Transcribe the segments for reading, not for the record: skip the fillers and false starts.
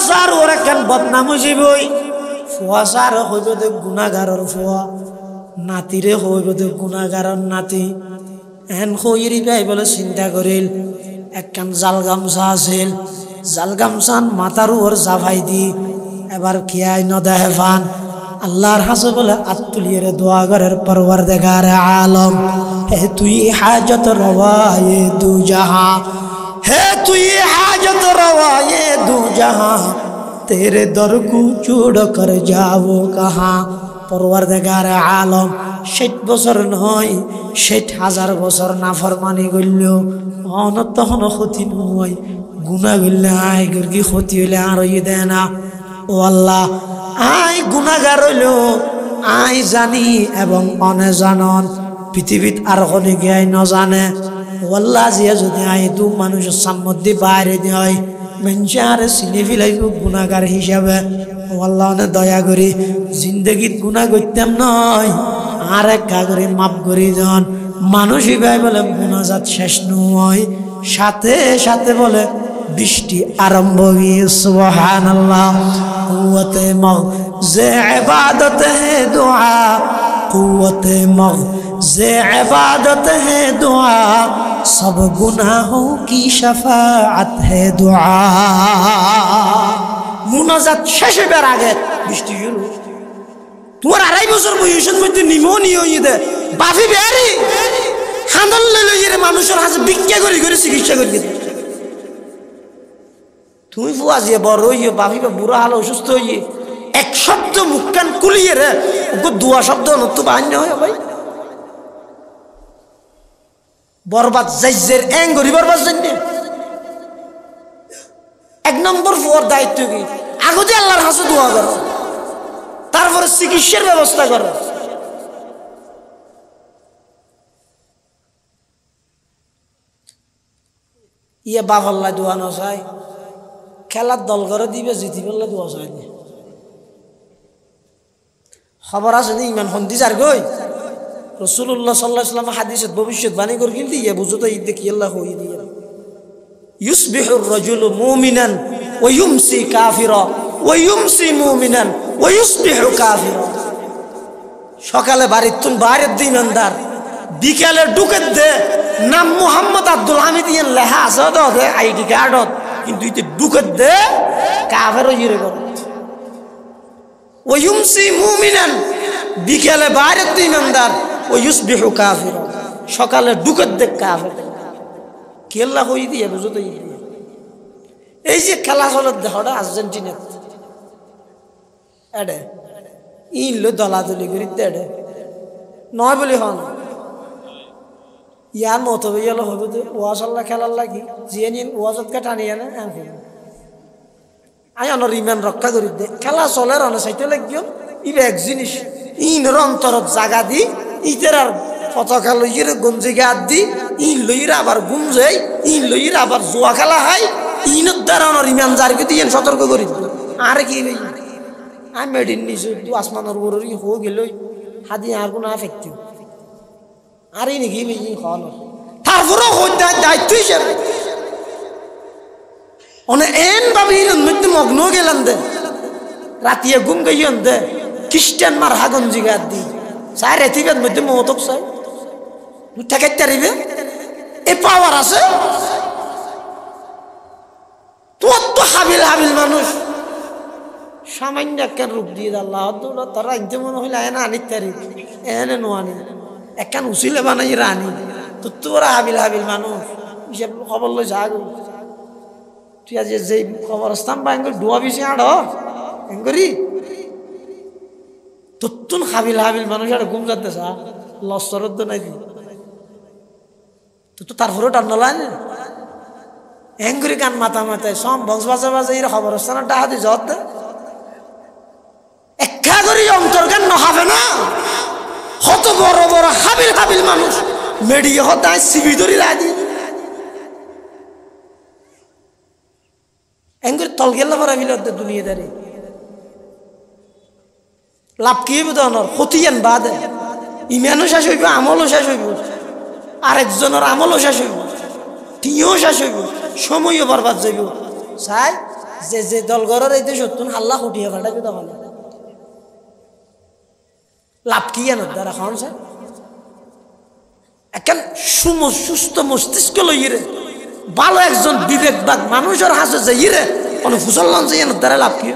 সার ওর একখান বদনাম হইবই ফুয়া সার হইব দে গুনাহগারের ফুয়া নাতিরে হইব দে গুনাহগারের নাতি এন হইরি ভাই বলে চিন্তা করিল একখান জাল গামছা আছিল জাল গামছান মাথার উপর জাভাই দি এবার কিয়াই নদাহে ফান আল্লাহর হাসে বলে আত্তুলিয়ে দোয়া ঘরের পরওয়ারদিগার আলম হে তুই হাজত রওয়ায়ে দু জাহা হে তুই হাজত রওয়ায়ে দু জাহা তেরে দর কো চোড় কর যাবো কাহা পরওয়ারদিগার আলম ৬০ বছর নয় ৬০,০০০ বছর নাফরমানি করল অনতহন ক্ষতি নয় গুনাহ করলে আয় গর্গি ক্ষতি হইলে আর দেয় না ও আল্লাহ আই গুনাহগার হইল আই জানি এবং অনে জানন পৃথিবীত আর কোনে গিয়ে নজানে ও আল্লাহ জিয়া যদি আই দু মানুষের সামনে বাইরে হয় মেনচার চিনি ফেলাইব গুনাহগার হিসাবে ও আল্লাহ অনে দয়া করি জিন্দগিত গুনাহ করতাম নয় আর এক করে মাফ করি জন মানুষই ভাই বলে মুনাজাত শেষ নয় সাথে সাথে বলে বৃষ্টি আরম্ভ হয়ে সুবহানাল্লাহ কুওয়াতে মগজে ইবাদত হে দুআ কুওয়াতে মগজে ইবাদত হে দুআ সব গুনাহোं की शफाअत है दुआ মুনাজাত শেষ হবার আগে বৃষ্টি শুরু তোমার ২.৫ বছর বয়সের মধ্যে নিউমোনিয়া হয়ে দে বাফি বেয়ারি হান্দল লইলে মানুষের হাতে ভিক্ষা করে করে চিকিৎসা করে তুমি ফুয়া যে বড় হইয়ে বাফি বা বুড়া হাল অসুস্থ হইয়ে এক শব্দ মুখ কান কুলিয়ে রে ওকে দুয়া শব্দ নত্য বান্য হয় ভাই বরবাদ যাইজের এং গরি বরবাদ জানি ১ নম্বর ফুয়ার দায়িত্ব কি আগতে আল্লাহর কাছে দোয়া করো তারপরে চিকিৎসার ব্যবস্থা করো ইয়ে বাফাল্লা দোয়া ন চাই খেলার দল করে দিবে জিতি পেলে দোয়া চাই খবর আছে নি ইমান হন্দি যার গই রাসূলুল্লাহ সাল্লাল্লাহু আলাইহি ওয়াসাল্লাম হাদিসত ভবিষ্যৎবাণী করে কিন্তু ইয়ে বুঝো তো ঈদ দেখি আল্লাহ হই দিয়ে ইউসবিহুর রাজুলু মুমিনান ওয়া ইউমসি কাফিরা ওয়া ইউমসি মুমিনান ওয়া ইউসবিহু কাফিরা সকালে বাড়ির তুন বাইরের দিন ইমানদার বিকালে ঢুকে দে নাম মোহাম্মদ আব্দুল হামিদ ইয়ান লেখা আছে দে আইডি কার্ডত কিন্তু ইতে ঢুকে দে কাফের হইরে গো ওয়া ইউমসি মুমিনান বিকালে বাইরের দিন ইমানদার ওয়া ইউসবিহু কাফিরা সকালে ঢুকে দে কাফের কি আল্লাহ হই দিয়ে বুঝো তো এই যে খেলা চলত দেহটা আর্জেন্টিনা এডে ইনলো দলাদলি করি এডে নয় বলি হন ইয়ার মতো হইয়ালো হবে তো ওয়াশাল্লাহ খেলার লাগি জিয়ে নিন ওয়াজতকে টানিয়ে না আমি অনর ইমান রক্ষা করি দে খেলা চলে রনে চাইতে লাগিও ইবে এক জিনিস ইনর অন্তরত জাগা দি ইতের আর পতাকা লইরে গঞ্জি গাত দি ইন লইরা আবার গুমজাই ইন লইরা আবার জুয়া খেলা হয় ইনত দ্বারা অনর ইমান জারকে দিয়ে সতর্ক করি আর কি ভাই আমি মেডিন নিছো তুই আসমানের উপরে হো গেল হাদি আর কোন আফেক্ট আর এই নাকি ভাই হল তারপরে হইতে দায়িত্ব হিসেবে অনে এন ভাবে ইন মধ্যে মগ্ন গেলাম দে রাতিয়া ঘুম গইয়ন দে খ্রিস্টান মার হাগঞ্জি গাত দি চাই রেতিবের মধ্যে মতক চাই ঠেকাইতে পারিবে এ পাওয়ার আছে তোর তো হাবিল হাবিল মানুষ সামান্য একটা রূপ দিয়ে আল্লাহ তারা আনতে মনে হইলে এনে আনিতে পারিবে এনে নোয়ানি একখান উচিলে বানাই রানি তো তোরা হাবিল হাবিল মানুষ হিসাব খবর লই যাগ তুই আজ যে খবরস্থান বা এঙ্গল ডুয়া বেশি আড় এঙ্গরি তোর হাবিল হাবিল মানুষ আর ঘুম যাতে চা লস্তরত নাই দি তো তারপরেও টান নলান এঙ্গুরি গান মাথা মাথায় সব বক্স বাজা বাজা এই খবরস্থানের ডাহা দি যত একা করি অন্তর গান নহাবে না কত বড় বড় হাবিল হাবিল মানুষ মেডিয়া হতায় সিবি ধরি রাজি এঙ্গুরি তল গেল ভরা মিল দুনিয়াদারি লাভ কি হইব তহর ক্ষতিয়ান বাদে ইমানও শেষ হইব আমলও শেষ হইব আরেকজনের আমলও শেষ হইব তিনিও শেষ হইব সময়ও বরবাদ যাইব চাই যে যে দলগরের এই যে সত্যুন হাল্লা ফুটিয়ে ফাটাবি তখন লাভ কি জানো তারা খাওয়ান স্যার এখন সুস্থ মস্তিষ্ক লইরে ভালো একজন বিবেকবাদ মানুষের হাসে যাইরে কোনো ফুসল্লান যাই জানো তারা লাভ কি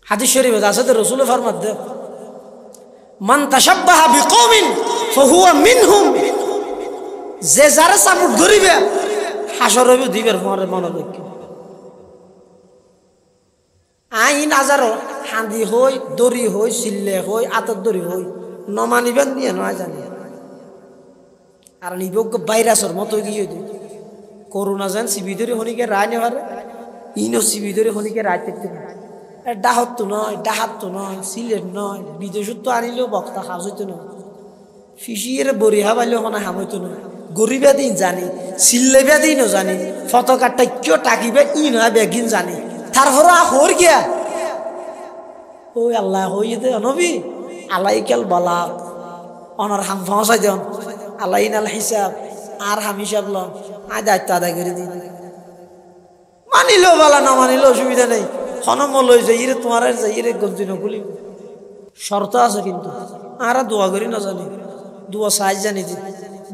হাদিস শরীফে আছে তো রাসূল ফরমাত দে মান তাশাব্বাহা বিকওমিন ফাহুয়া মিনহুম যে যারা সাপোর্ট করিবে হাসর হবে দিবের মনে রাখি আইন আজারো হাঁদি হই দড়ি হই চিল্লে হই আতর দড়ি হই নমানিবেন দিয়ে নয় জানি আর নিবজ্ঞ ভাইরাসের মতো গিয়ে দিই করোনা যান সিবি ধরে হনিকে রায় নেওয়ারে ইনো সিবি ধরে হনিকে রায় দেখতে পারে ডাহাত তো নয় সিলেট নয় বিদেশত তো আনিলেও বক্তা হাজ হইতো নয় ফিসিয়ে বড়ি হাবাইলেও মনে হাম হইতো নয় গরিবা দিন জানি সিল্লেবা দিনও জানি ফতকারটা কেউ টাকিবে ই নয় বেগিন জানি তারপরে হর গিয়া ওই আল্লাহ হইয়ে দে নবী আল্লাহ কেল বলা অনার হাম ফাঁসাই দেন আল্লাহ ইনাল হিসাব আর হাম হিসাব লন আয় দায়িত্ব আদায় করে দিন মানিলেও বলা না মানিলেও অসুবিধা নেই হনমল হয়ে যাই রে তোমার যাই রে গঞ্জি নকুলি শর্ত আছে কিন্তু আর দোয়া করি না জানি দোয়া সাইজ জানি দি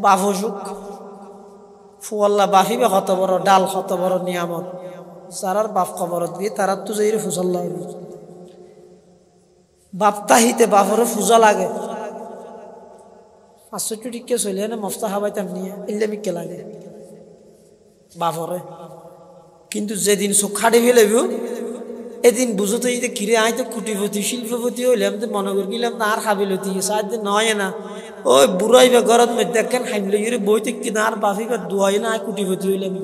বাপ অসুখ ফুয়াল্লা বাফিবে কত বড় ডাল কত বড় নিয়ামত যারার বাপ খবরত দিয়ে তারা তো যাই রে ফুসল্লা বাপ তাহিতে বাপরে ফুজা লাগে 500 টিকে চলে না মফতা হাবাইতাম নিয়ে এলে মিকে লাগে বাপরে কিন্তু যেদিন চোখ খাড়ি ফেলেব এদিন বুঝতে যে কিরে আয় তো কুটিপতি শিল্পপতি হইলাম তো মনে করি গেলাম না আর হাবিলতি সাহায্য নয় না ওই বুড়াই বা ঘরত মধ্যে দেখেন হাইমলে গিয়ে বইতে কিনা আর বাফি বা দোয়াই না আয় কুটিপতি হইলাম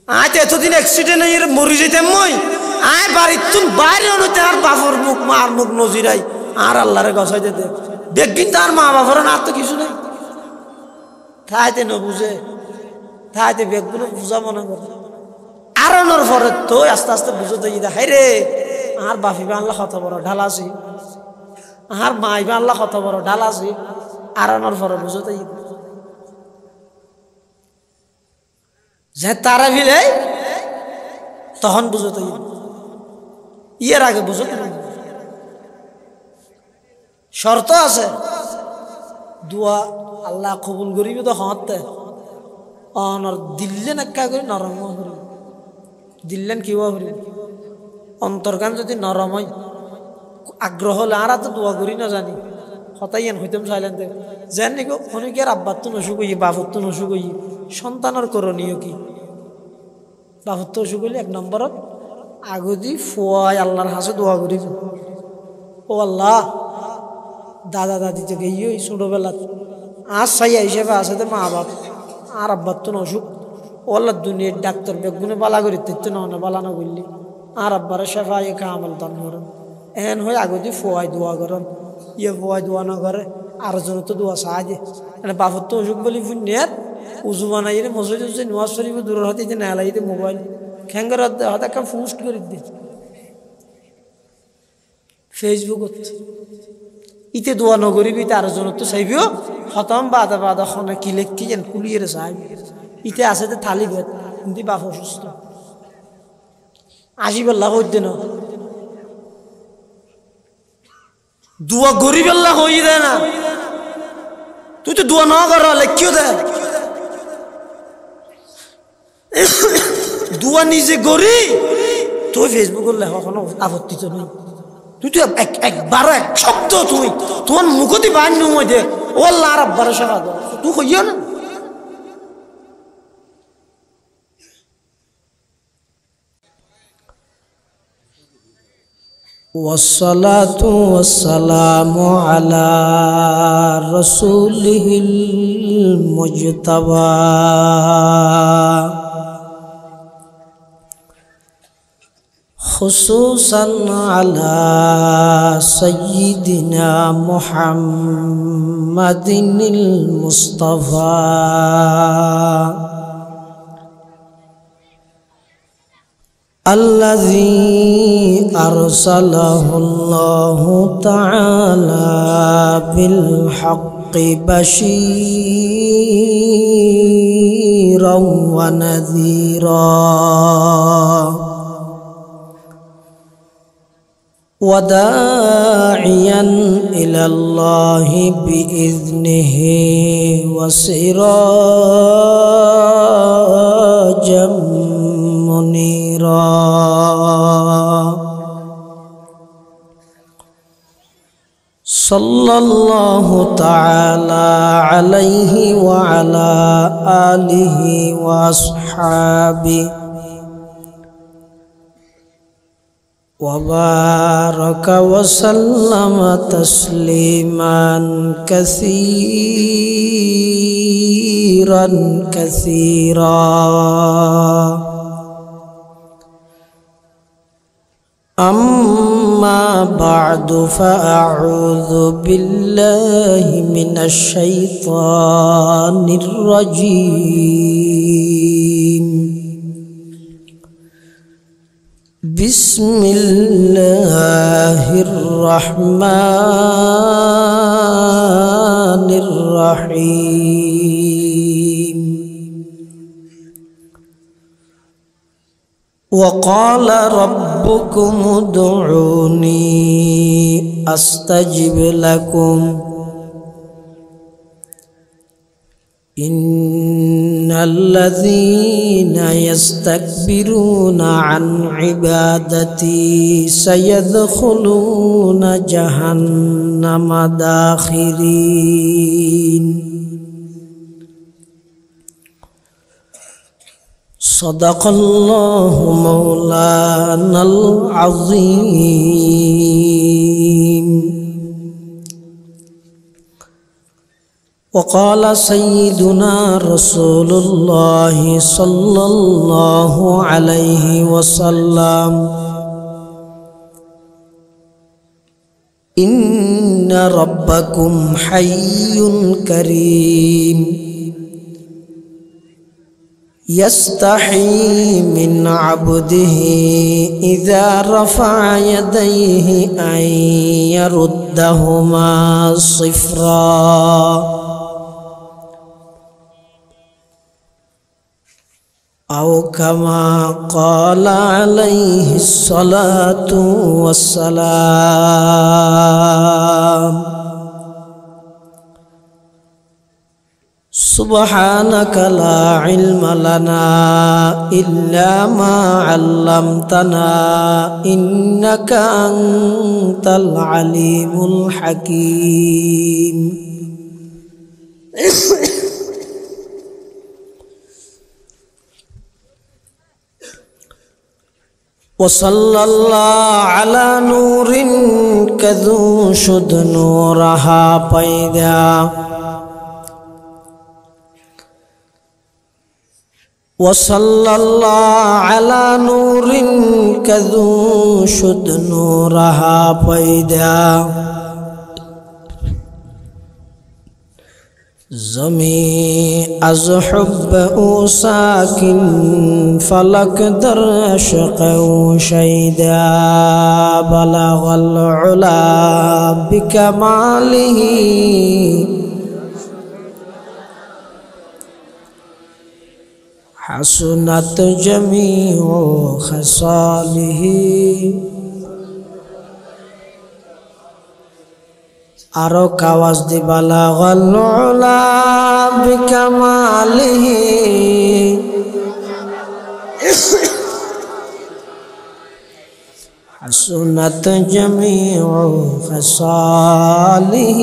আয় তো এতদিন অ্যাক্সিডেন্ট হয়ে মরি যেতাম মই আয় বাড়ির তুন বাইরে অনুতে আর বাপর মুখ মার মুখ নজিরাই আর আল্লাহরে গছাই দিতে দেখবিন তার মা বাপর না আর তো কিছু নেই তাইতে ন বুঝে তাইতে বেগগুলো বুঝা মনে করে আরনের পরে তো আস্তে আস্তে বুঝতে দেখাই রে আর বাফিবা আল্লাহ কত বড় ঢাল আছে আর মাইবা আল্লাহ কত বড় ঢাল আছে আরনের পরে বুঝতে যে তারা ভিলে তখন বুঝতে ইয়ের আগে বুঝতে শর্ত আছে দোয়া আল্লাহ কবুল করিবে তো হতে অনর দিল্লে নাক্কা করে নরম করি দিল্লেন কিবা করি অন্তর্গান যদি নরম হয় আগ্রহ হলে আর তো দোয়া করি না জানি হতাইয়েন হইতাম চাইলেন যেন নিকো অনেকে আর আব্বার তো নসুক হই বাপর তো নসুক হই সন্তানের করণীয় কি বাপর তো অসুখ হইলে 1 নম্বরত আগদি ফুয়াই আল্লাহর হাসে দোয়া করি ও আল্লাহ দাদা দাদি থেকে ইয়ে ছোটবেলা আর সাইয়া হিসেবে আছে তো মা বাপ আর আব্বার তো অসুখ ও আল্লাহ দুনিয়ার ডাক্তার বেগুনে বালা করি তো না বালা না করলি আর আব্বারে শেফা ইয়ে কামল দান করেন এন হয়ে আগদি ফুয়াই দোয়া করেন ইয়ে ফুয়াই দোয়া না করে আর জন তো দোয়া সাহায্যে মানে বাপর তো অসুখ বলি ফুনিয়ার উজু বানাই মসজিদ উজু নোয়াজ শরীফ দূরের হাতে যে নেলাই মোবাইল খ্যাঙ্গের হাতে একটা পোস্ট করে দিই ফেসবুকত ইতে দোয়া নগরিবি তার জন্য তো চাইবিও হতম বাদা বাদা খনে কি লেখি যেন কুলিয়ে চাইবি ইতে আছে যে থালি ভেদ কিন্তু বাপ অসুস্থ আসিবেল্লা হইতে না দোয়া গরিবেল্লা হই দেয় না তুই তো দোয়া না কর লেখিও দে দোয়া নিজে গরি তুই ফেসবুকের লেখা কোনো আপত্তি তো নেই তুই তো একবারও এক শব্দ তুই তোমার মুখতি বাইর নুমই দে ও আল্লাহ আর আব্বারে শেখা দো তুই কইও না والصلاة والسلام على رسوله المجتبى خصوصا على سيدنا محمد المصطفى الذي أرسله الله تعالى بالحق بشيرا ونذيرا وداعيا إلى الله بإذنه وسراجا منيرا صلى الله تعالى عليه وعلى آله وأصحابه وبارك وسلم تسليما كثيرا كثيرا أما بعد فأعوذ بالله من الشيطان الرجيم بسم الله الرحمن الرحيم وقال ربكم ادعوني أستجب لكم إن الذين يستكبرون عن عبادتي سيدخلون جهنم داخرين صدق الله مولانا العظيم وقال سيدنا رسول الله صلى الله عليه وسلم إن ربكم حي كريم يستحي من عبده إذا رفع يديه أن يردهما صفرا أو كما قال عليه الصلاة والسلام سبحانك لا علم لنا إلا ما علمتنا إنك أنت العليم الحكيم وصلى الله على نور كذو شد نورها پیدا وصلى الله على نور كذو شد نورها پیدا زمین از حب او ساکن فلک در عشق او شیدا بلغ العلا بکماله حسنت جمیع خصاله آرو کاواز دی بلغ العلا بکماله حسنت جمیع خصاله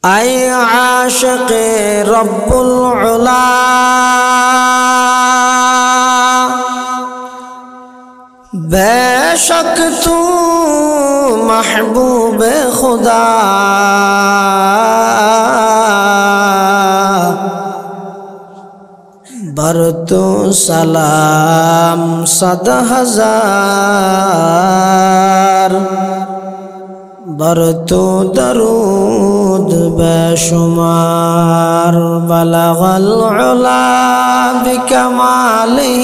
اے عاشق رب العلا بے شک تو محبوب خدا بر تو سلام 100,000 بر تو درود بے شمار بلغ العلا بکماله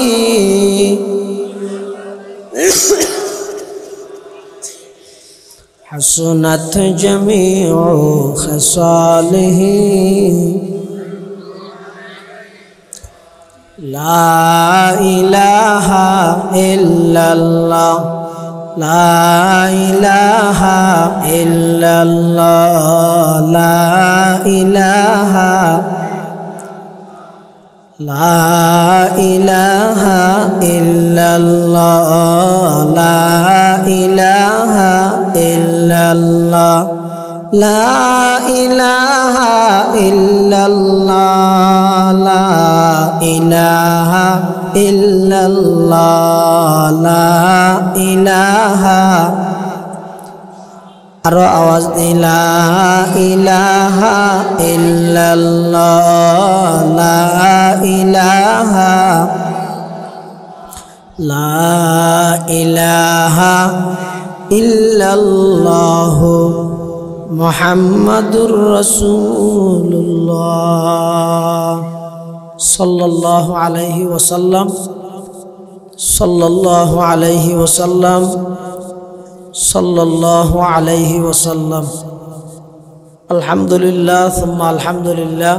حسنت جميع خصاله لا إله إلا الله لا إله إلا الله لا إله لا إله إلا الله لا إله إلا الله لا إله إلا الله لا إله إلا الله لا إله আরো আওয়াজ লা ইলাহা ইল্লাল্লাহ লা ইলাহা লা ইলাহা ইল্লাল্লাহ মুহাম্মাদুর রাসূলুল্লাহ সাল্লাল্লাহু আলাইহি ওয়াসাল্লাম সাল্লাল্লাহু আলাইহি ওয়াসাল্লাম সাল্লাল্লাহু আলাইহি ওয়াসাল্লাম আলহামদুলিল্লাহ সুম্মা আলহামদুলিল্লাহ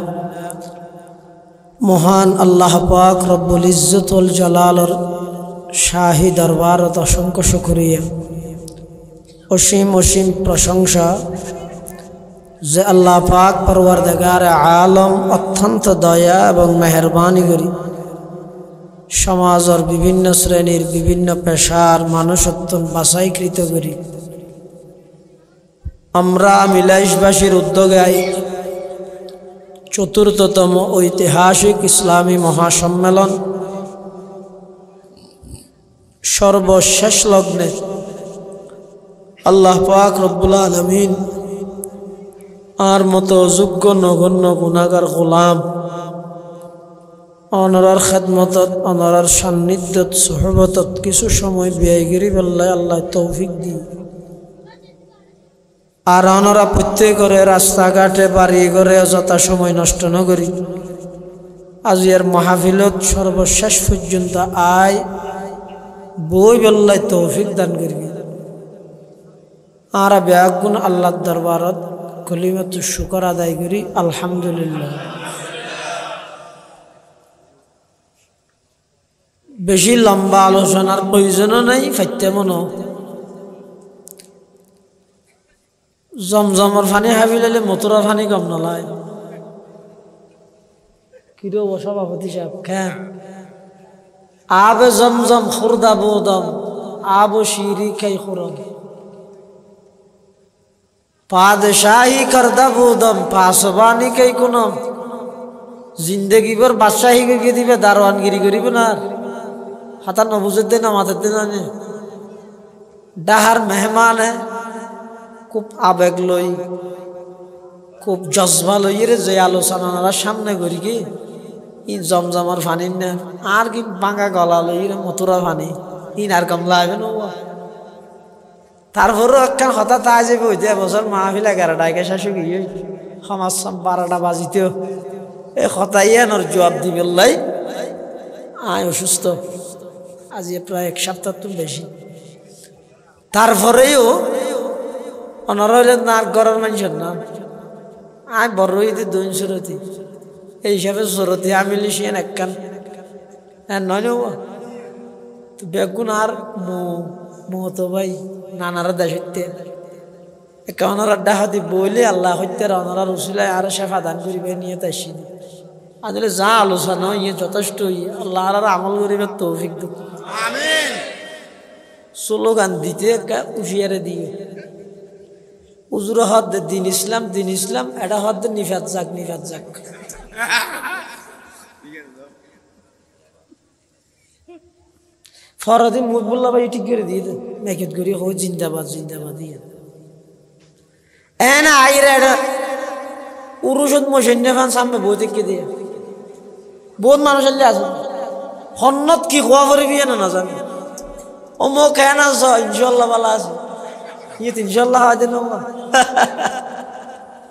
মহান আল্লাহ পাক রব্বুল ইজ্জত ওয়াল জালালের শাহী দরবারত অসংখ্য শুকরিয়া অসীম অসীম প্রশংসা যে আল্লাহ পাক পরওয়ারদিগার আলম অত্যন্ত দয়া এবং মেহেরবানি করি সমাজের বিভিন্ন শ্রেণীর বিভিন্ন পেশার মানুষত্ব বাছাইকৃত করি আমরা মিলাইশবাসীর উদ্যোগে চতুর্থতম ঐতিহাসিক ইসলামী মহাসম্মেলন সর্বশেষ লগ্নে আল্লাহ পাক রব্বুল আলামিন আর মতো যোগ্য নগণ্য গুনাহগার গোলাম অনরার খেদমতত অনরার সান্নিধ্যত সোহবতত কিছু সময় ব্যয় করি বললে আল্লাহ তৌফিক দি আর অনরা প্রত্যেকরে রাস্তাঘাটে বাড়ি ঘরে যথা সময় নষ্ট ন করি আজিয়ার মাহফিলত সর্বশেষ পর্যন্ত আয় বই বললাই তৌফিক দান করবি আর ব্যাগুণ আল্লাহর দরবারত কলিমাতু শুকর আদায় করি আলহামদুলিল্লাহ বেশি লম্বা আলোচনার প্রয়োজনও নাই ফাইতেমন জমজমর ফানি হাবি লাইলে মতরা ফানি কম নলায় কিরো সভাপতি সাহেব হ্যাঁ আবে জমজম খুরদা বোদম আবো শিরি খাই খুরম পাদশাহী করদা বোদম পাসবানি খাই কোনম জিন্দগি ভর বাদশাহী কে দিবে দারোয়ানগিরি করিব না হাতা নবুজের দিন আমাদের দিন আনে ডাহার মেহমান খুব আবেগ লই খুব জজবা লই রে যে আলোচনা সামনে করি কি ই জমজমার ফানি না আর কি বাঙ্গা গলা লই রে মথুরা ফানি ইন আর কম লাগবে না তারপরও একটা হঠাৎ আজ যাবে হইতে বছর মাহফিল 11টায় শাশু গিয়ে সমাজ 12টা বাজিতেও এই হতাইয়ানোর জবাব দিবে লাই আয় অসুস্থ আজ প্রায় 1 সপ্তাহ তো বেশি তারপরেও ওনারা হইলেন না ঘরের মানুষের না আয় বড় হইতে 2 সুরতি এই হিসাবে সুরতি আমি লিখিয়েন একখান হ্যাঁ নয় তো বেগুন আর মতো ভাই নানারা দেশতে একা ওনারা ডাহাতি বইলে আল্লাহ হইতে ওনারা রসুলাই আর শেফা দান করিবে নিয়ে তাইছি আসলে যা আলোচনা ইয়ে যথেষ্ট আল্লাহ আর আমল করিবে তৌফিক দিক আমিন স্লোগান দিতে উঠিয়ারে দিয়ে উজুর হদ দিন ইসলাম এটা হদ নিফাত যাক ফরদি মুবুল্লাহ ভাই ঠিক করে দিয়ে মেকেট করি হো জিন্দাবাদ দিয়ে এনা আইরে এটা উরুষদ মশিনে ফান সামনে বই থেকে দিয়ে বহুত মানুষ আছে হন্নত কি খোয়া করবি না জানি ও মো কেন আছ ইনশাল্লাহ ভালো আছে ইয়ে ইনশাল্লাহ হয় না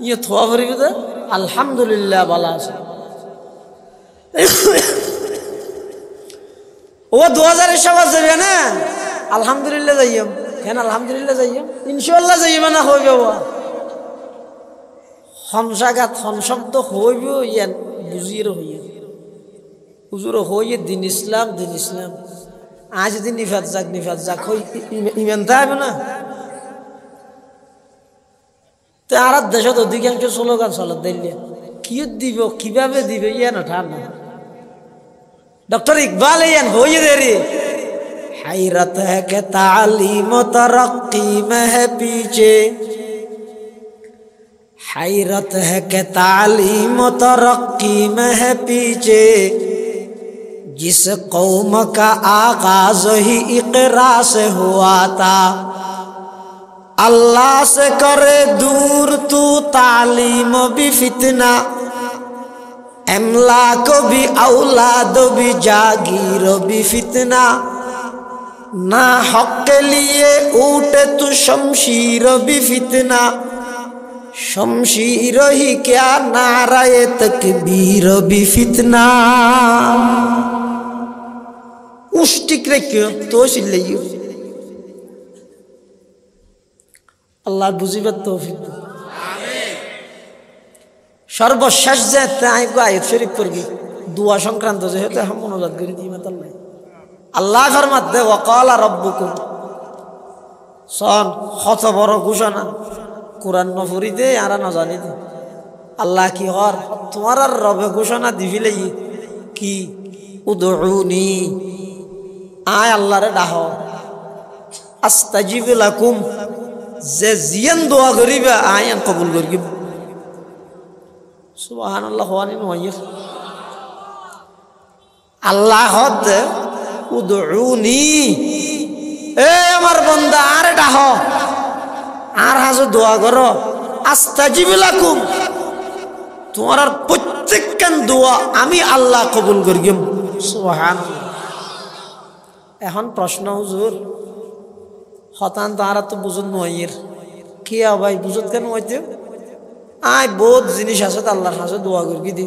ইয়ে থোয়া করবি তো আলহামদুলিল্লাহ ভালো আছে ও 2000 সবার যাবে না আলহামদুলিল্লাহ যাইম হ্যাঁ আলহামদুলিল্লাহ যাইয়া ইনশাল্লাহ যাইবা না হইব হনসাগাত হন শব্দ হইব ইয়ান বুঝিয়ে হইয়া হুজুর হইয়ে দিন ইসলাম আজ দিন নিফাত যাক হই ইমান থাকবে না তো আর দেশত অধিকাংশ স্লোগান চলত দিলে কি দিব কিভাবে দিবে ইয়ান ঠান্ডা डॉक्टर इकबाल यान हो ये देरी हैरत है कि तालीम तरक्की में है पीछे हैरत है कि तालीम तरक्की में है पीछे जिस कौम का आगाज ही इकरा से हुआ था अल्लाह से करे दूर तू तालीम भी फितना अमलाक भी औलाद भी जागीर भी फितना ना हक के लिए उठे तू शमशीर भी फितना शमशीर ही क्या नाराए तकबीर भी फितना उष्टिक रखियो तो सिल्लियो अल्लाह बुझिबत तौफीक সর্বশেষ যে আয়াত শরীফ পড়বি দুয়া সংক্রান্ত যেহেতু এখন মনোজাত করে দিই মাতাল্লাহ আল্লাহ ফরমাত দে ওয়াকালা রাব্বুকুম সন কত বড় ঘোষণা কোরআন নফরি দে আর না জানি দে আল্লাহ কি হর তোমার আর রবে ঘোষণা দিবিলে কি উদউনি আয় আল্লাহরে ডাহ আস্তাজিব লাকুম যে জিয়ান দোয়া করিবে আয়ান কবুল করিব সুবহানাল্লাহ ওয়ানি নয়ির আল্লাহ হদ উদউনি এ আমার বান্দা আরে ডাহ আর হাজে দোয়া করো আস্তাজিব লাকুম তোমার আর প্রত্যেকখান দোয়া আমি আল্লাহ কবুল করিম সুবহানাল্লাহ এখন প্রশ্ন হুজুর হতান তারা তো বুঝুন নয়ির কি ভাই বুঝত কেন হইতে আয় বহুত জিনিস আছে আল্লাহর কাছে দোয়া করবি দি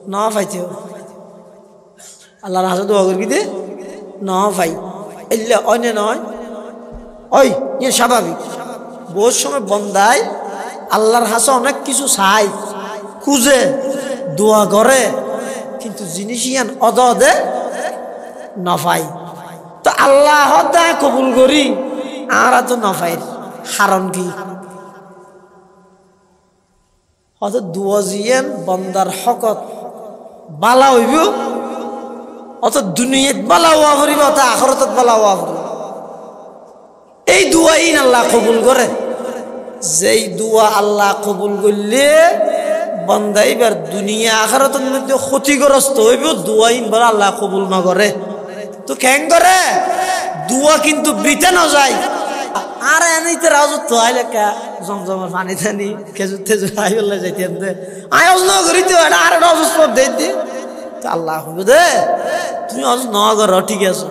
না পাইতে আল্লাহর কাছে দোয়া করবি দি না ভাই এলে অন্য নয় ওই ইয়ে স্বাভাবিক বহুত সময় বন্দায় আল্লাহর কাছে অনেক কিছু চাই খুঁজে দোয়া করে কিন্তু জিনিস ইয়ান অদে না পাই তো আল্লাহ কবুল করি আর তো না পাই কারণ কি অত দুয়া জিয়ান বন্দার হকত বালা হইব অত দুনিয়াত বালা হওয়া করিব অত আখরতত বালা হওয়া করিব এই দুয়াই আল্লাহ কবুল করে যেই দুয়া আল্লাহ কবুল করলে বন্দা এবার দুনিয়া আখরতের মধ্যে ক্ষতিগ্রস্ত হইব দুয়াইন বলে আল্লাহ কবুল না করে তো কেন করে দুয়া কিন্তু বৃথা না যায় আর এনিতে রাজত্ব আইলে কা জমজমের পানি টানি খেজুর তেজুর আই বললে যাইতে আয়োজ ন করি তো এটা আর একটা অসুস্থ দেই দি তো আল্লাহ হবে দে তুমি অজ ন কর ঠিক আছে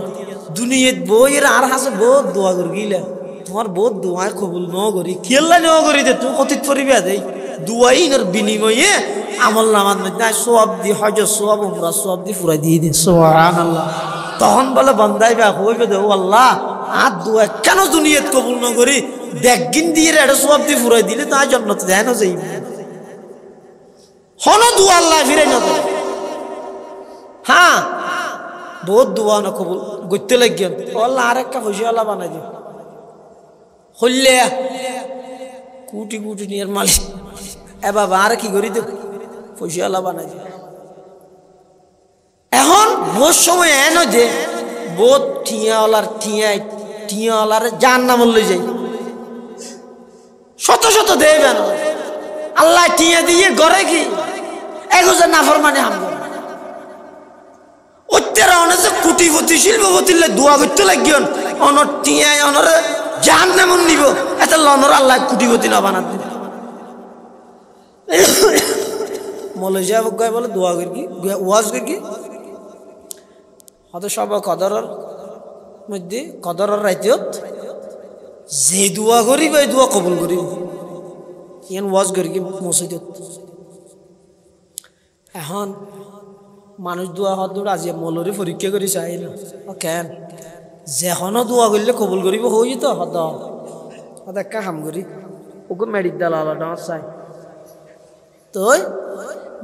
দুনিয়াত বইয়ের আর হাসে বহুত দোয়া করি গিলা তোমার বহুত দোয়া কবুল ন করি কেল্লা ন করি দে তুই কতিত পরিবা দেই দুয়াইনের বিনিময়ে আমল নামার মধ্যে সওয়াব দি হজ সওয়াব উমরা সওয়াব দি পুরা দিয়ে দিন সুবহানাল্লাহ তখন বলে বান্দাইবা হইবে দে ও আল্লাহ আর দোয়া কেন দুনিয়াত কবুল না করি দেখগিন দিয়ে এটা সওয়াব দি পুরা দিলে তা জান্নাতে যায় না যাইবে হন দোয়া আল্লাহ ফিরাই না দেয় হ্যাঁ বহুত দোয়া না কবুল করতে লাগেন আল্লাহ আরেকটা পয়সা বানাই দিন হইলে কোটি কোটি নিয়ে মালিক এ বাবা আর কি করি দেব পয়সা বানাই দিন এখন বহুত সময় এন যে বহুত টিয়াওয়ালার যার নাম লই যাই শত শত দেবেন আল্লাহ টিয়া দিয়ে গড়ে কি এগোজা নাফরমানে হামগো ওত্তেরা অনেক কোটিপতি শিল্পপতিলে দোয়া করতে লাগিয়ন অনর টিয়ায় অনর জাহান নামন নিব এত লনর আল্লাহ কোটিপতি না বানাত দিবে মলজিয়া বগায় বলে দোয়া করি কি ওয়াজ করি কি হয়তো সব কদরের মধ্যে কদরের রাইতিয়ত যে দোয়া করিব এই দোয়া কবুল করিব ইয়ান ওয়াজ করি কি মসজিদত এখন মানুষ দোয়া হত দূর আজি মলরে পরীক্ষা করি চাই না কেন যেখনো দোয়া করলে কবুল করিব হই তো হদ হদ একটা কাম করি ওকে মেডিক দালা আলাদা চাই তুই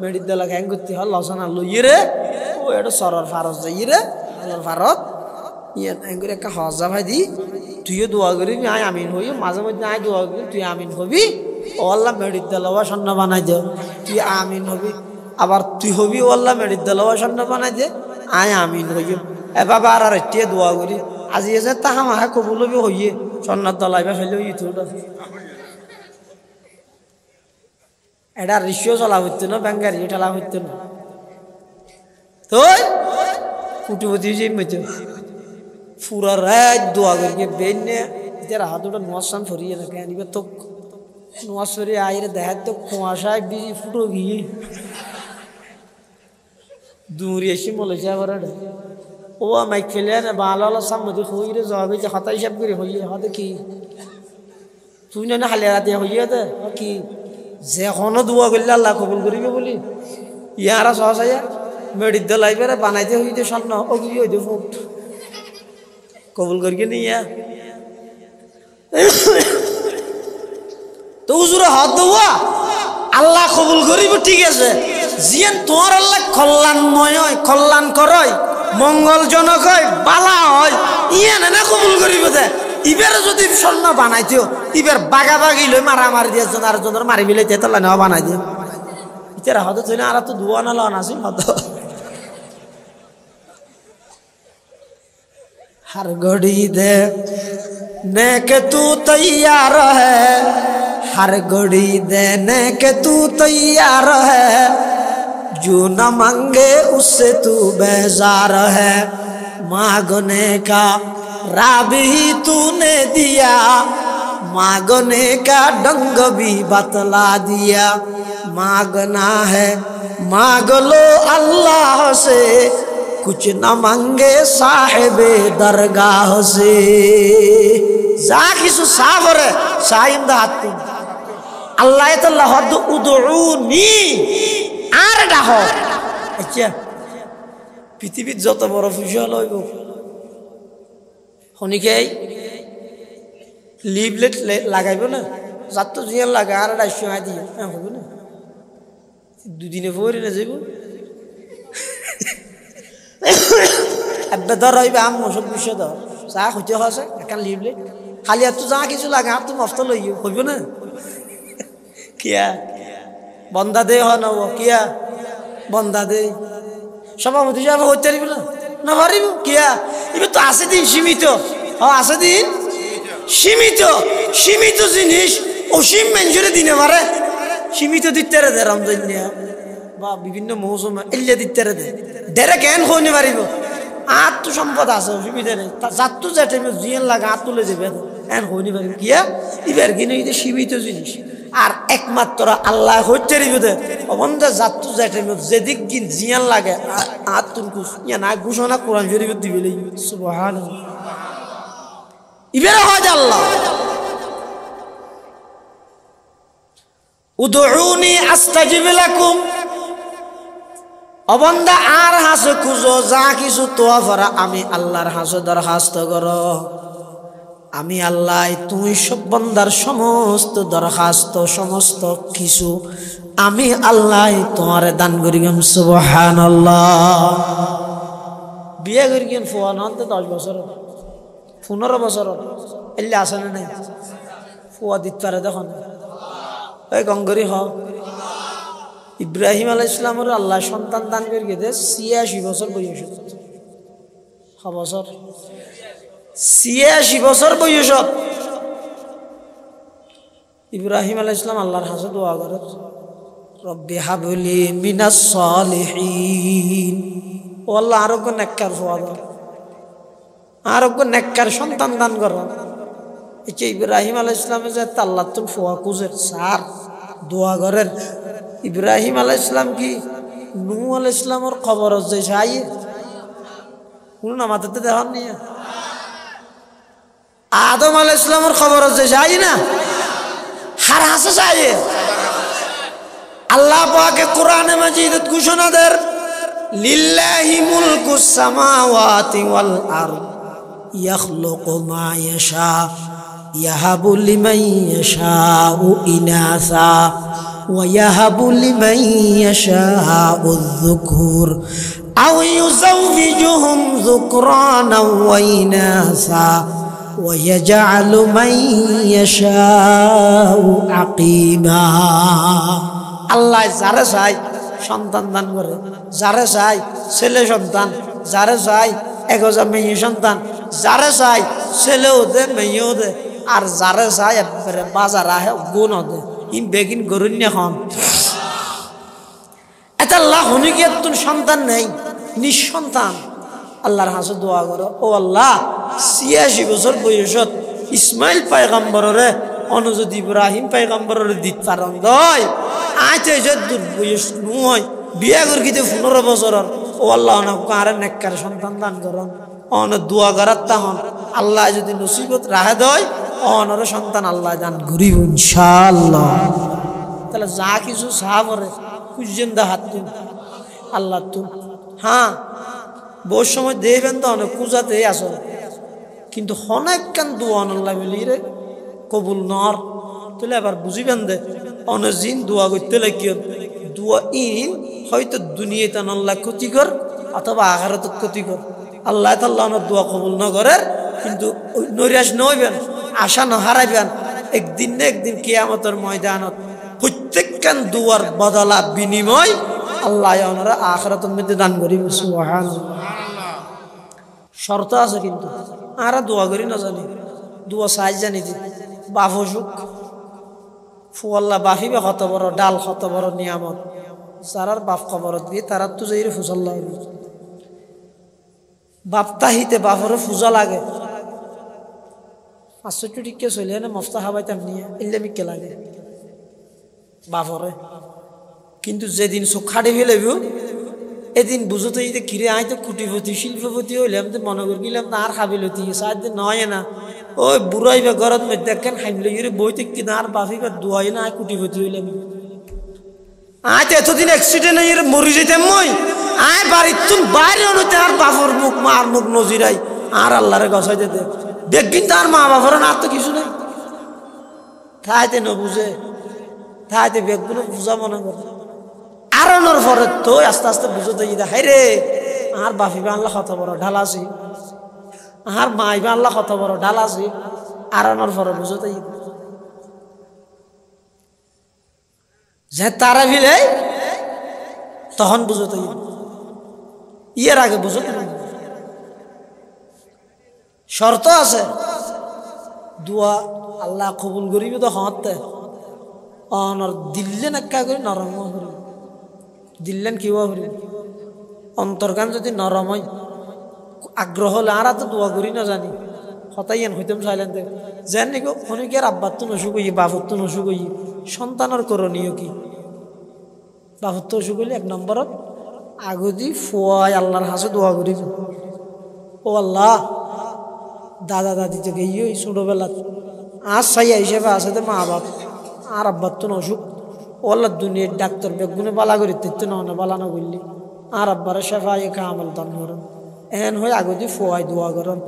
মেডিক দালা হ্যাং করতে হল লসন আলো ইয়ে রে ও এটা সরর ফারত যাই রে সরর ফারত ইয়ে হ্যাং করে একটা হজা ভাই দি তুইও দোয়া করিবি আয় আমিন হই মাঝে মধ্যে আয় দোয়া করি তুই আমিন হবি ও আল্লাহ মেডিক দালা সন্ন বানাই দে তুই আমিন হবি আবার তুই হবি ও আল্লাহ মেডিক দালা সন্ন বানাই দে আয় আমিন হইম এ বাবা আর এটিয়ে দোয়া করি আজি এসে তাহা মাহে কবুল হবি হইয়ে সন্ন্যত দলাইবা ফেলে ইউটিউবটা এটা রিক্সাও চলা হইতো না ব্যাঙ্গারি ঠেলা হইতো না তো কুটিপতি যে মেতে পুরা রাত দোয়া করি বেনে এটার হাত ওটা নোয়াশান ফরিয়ে রাখে আনিবে তো নোয়াজ ফরিয়ে আইরে দেখার তো কুয়াশায় বিজি ফুটো গিয়ে দূরে এসে বলেছে আবার ও মাইক ফেলে না ভালো ভালো সামনে হইরে যাবে যে হাতা হিসাব করে হইয়ে হাতে কি তুই না হালে রাতে হইয়ে দে কি যে কোনো দোয়া করলে আল্লাহ কবুল করিবে বলি ইয়ারা সহসাইয়া মেডিক লাইব্রেরি বানাইতে হইতে স্বর্ণ অগি হইতে ফুট কবুল করিয়ে নিয়া তো হুজুরে হাত দেওয়া আল্লাহ কবুল করিব ঠিক আছে জিয়ান তোমার আল্লাহ কল্যাণময় হয় কল্যাণ করয় মঙ্গলজনক হয় বালা হয় ইয়া না কবুল করিব দে ইবার যদি স্বর্ণ বানাইতেও ইবার বাগা বাগি লই মারামারি দিয়ে জন আর জনের মারি মিলাইতে তাহলে নেওয়া বানাই দিও ইতারা হয়তো তুই আর তো দুয়া না লন আসি হয়তো हर घड़ी दे ने के तू तैयार है हर घड़ी देने के तू तैयार है जो न मांगे उससे तू बेजार है मांगने का राब ही तूने दिया मांगने का ढंग भी बतला दिया मांगना है मांग लो अल्लाह से कुछ न मांगे साहेबे दरगाह से जा किसु सागरे साइम दा हाथ अल्लाह ताला हद उदउनी আর ডাহ আচ্ছা পৃথিবীর যত বড় ফুসল হইব হনিকে লিভলেট লাগাইব না যার তো জিয়ান লাগা আর ডাইশো আই দিয়ে হবে না দুদিনে পরে না যাইব ধর রইবে আম সব বিষয় ধর চা হইতে হসে এখন লিবলে খালি আর তো যা কিছু লাগে আর তো মস্ত লইও হইব না কিয়া বন্দা দে হন কিয়া বন্দা দে সভাপতি সাহেব হইতে পারিব না না পারিব কিয়া এবার তো আছে দিন সীমিত আছে দিন সীমিত সীমিত জিনিস অসীম মানুষের দিনে পারে সীমিত দিতে দে রমজান বা বিভিন্ন মৌসুম এলিয়া দিতে দে দেরে কেন হইনি পারিব আর তো সম্পদ আছে অসুবিধা নেই যার তো যে টাইমে জিয়ান লাগে আর তুলে যাবে এন হইনি পারিব কিয়া এবার কিনে এটা সীমিত জিনিস আর একমাত্র আল্লাহ হইতে দিবে দে অবন্ধে যার তো যে টাইমে যেদিক গিন জিয়ান লাগে আর তুন কুস ইয়া না ঘোষণা কোরআন শরীফ দিবে সুবহানাল্লাহ এবার হয় আল্লাহ উদউনি আস্তাজিব লাকুম অবন্দা আর হাসে খুঁজো যা কিছু তোয়া ভরা আমি আল্লাহর হাসে দরখাস্ত করো আমি আল্লাহ তুমি সব বন্দার সমস্ত দরখাস্ত সমস্ত কিছু আমি আল্লাহ তোমার দান করি সুবহানাল্লাহ বিয়ে করি গেন ফোয়ান 10 বছর 15 বছর এলে আসে না নাই ফোয়া দিতে পারে দেখুন এই গঙ্গরি হ ইব্রাহিম আলাইহিস সালামের আল্লাহ সন্তান দান করে গেছে 86 বছর বয়স বছর 86 বছর বয়স ইব্রাহিম আলাইহিস সালাম আল্লাহর কাছে দোয়া করে রব্বি হাবলি মিনাস সালিহিন ও আল্লাহ আরো কোন নেককার ফোয়া দাও আরো কোন নেককার সন্তান দান করো এই যে ইব্রাহিম আলাইহিস সালামে যে আল্লাহ তুমি ফোয়া কুজের সার দোয়া করেন ইব্রাহিম আলাইহিস সালাম কি নূহ আলাইহিস সালামের খবর যে চাই কোন নামাতে দেখান নি আদম আলাইহিস সালামের খবর যে চাই না হার হাসে চাই আল্লাহ পাকে কোরআনে মাজিদে ঘোষণা দেন লিল্লাহি মুলকুস সামাওয়াতি ওয়াল আরদ ইয়াখলুকু মা ইয়াশা ইয়াহাবু লিমান ইয়াশাউ ইনাসা ওয়া ইয়াহাবু লিমান ইয়াশাউ যুকুর আও ইউযাওবিজুহুম যুকরানাও ওয়া ইনাসা ওয়া ইয়াজআলু মান ইয়াশাউ আকিমা। আল্লাহ যারে চায় সন্তান দান করে, যারে চায় ছেলে সন্তান, যারে চায় 1000 মেয়ে সন্তান, যারে চায় ছেলেও দে মেয়েও দে, আর যারে চায় একবারে বাজার আহে গুণ দে। ইন বেগিন গরুণ্য হন এটা আল্লাহ হনিকে তোর সন্তান নেই, নিঃসন্তান। আল্লাহর হাসে দোয়া করো, ও আল্লাহ 86 বছর বয়সত ইসমাইল পয়গম্বররে অনুযদি ইব্রাহিম পয়গম্বররে দিত পারন দয় আইতে যে দূর বয়স নয় বিয়া করে গিয়ে 15 বছরের, ও আল্লাহ কারে নেককার সন্তান দান করন। অন দোয়া করার তাহন আল্লাহ যদি নসিবত রাহে দেয় অনর সন্তান আল্লাহ দান করিব ইনশাআল্লাহ। তাহলে যা কিছু সাহাবরে কুজিন্দা হাত তুল আল্লাহ তুল। হ্যাঁ বহু সময় দেখবেন তো অনেক পূজাতে আসো, কিন্তু অনেক কান দোয়া আল্লাহ বলি রে কবুল নর। তাহলে এবার বুঝিবেন দে অনেক জিন দোয়া করতে লাগি দোয়া ইন হয়তো দুনিয়াতে আল্লাহ ক্ষতিকর অথবা আখারাত ক্ষতিকর। আল্লাহ তাআলা দোয়া কবুল না করে, কিন্তু নৈরাশ নইবেন, আশা না হারাইবেন। একদিন না একদিন কিয়ামতের ময়দানত প্রত্যেকখান দুয়ার বদলা বিনিময় আল্লাহ ওনারা আখিরাতের মধ্যে দান করিবে। সুবহানাল্লাহ। শর্ত আছে কিন্তু আর দোয়া করি না জানি, দোয়া চাই জানি যে বাপ অসুখ ফুয়াল্লা বাফিবে কত বড় ডাল, কত বড় নিয়ামত। যারার বাপ কবরত দিয়ে তারা তো যাই ফুসল্লা বাপ তাহিতে বাপরে পূজা লাগে 500 টিকে চলে না মফতা হাবাইতাম নিয়ে ইল্লামিকে লাগে বাপরে। কিন্তু যেদিন চোখ খাড়ি ফেলেব এদিন বুঝতে যে কিরে আই তো কুটিপতি শিল্পপতি হইলাম তো মনে করি গেলাম না আর খাবিলতি সাহায্য নয় না ওই বুড়াইবা ঘরত মধ্যে দেখেন খাইলে বইতে কিনা আর বাফিবা দোয়াই না কুটিপতি হইলাম। আয় তো এতদিন অ্যাক্সিডেন্ট হয়ে মরি যেতাম মই আয় বাড়ির তুন বাইরে অনুতে আর বাপর মুখ মার মুখ নজিরাই আর আল্লাহরে গছাই যেতে দেখবিন তার মা বাপর আর তো কিছু নেই। তাইতে ন বুঝে তাইতে বেগগুলো বুঝা মনে করে আরনোর পরে তো আস্তে আস্তে বুঝতে গিয়ে হাই রে আর বাফিবা আল্লাহ কত বড় ঢাল আছে, আর মাইবা আল্লাহ কত বড় ঢাল আছে। আরনোর পরে বুঝতে গিয়ে যে তারা ভিলে তখন বুঝতে ইয়ের আগে বুঝতে না। শর্ত আছে দোয়া আল্লাহ কবুল করিবে তো হতে অনর দিল্লেন একা করে নরম করি দিল্লেন কিবা করি অন্তর্গান যদি নরম হয় আগ্রহ হলে আর তো দোয়া করি না জানি হতাইয়েন হইতাম চাইলেন যেন নিকো অনেকে আর আব্বার তো নসুক হই বাবুর তো নসুক হই সন্তানের করণীয় কি বাবুর তো অসুখ হইলে 1 নম্বরত আগদি ফুয়াই আল্লাহর হাসে দোয়া করিব, ও আল্লাহ দাদা দাদি থেকে ইয়ে ছোটবেলা আজ সাইয়া হিসেবে আছে তো মা বাপ আর আব্বার তো অসুখ, ও আল্লাহ দুনিয়ার ডাক্তার বেগুনে বালা করি তো না বালা না করলি আর আব্বারে শেফা ইয়ে কামল দান করেন এন হয়ে আগদি ফুয়াই দোয়া করেন।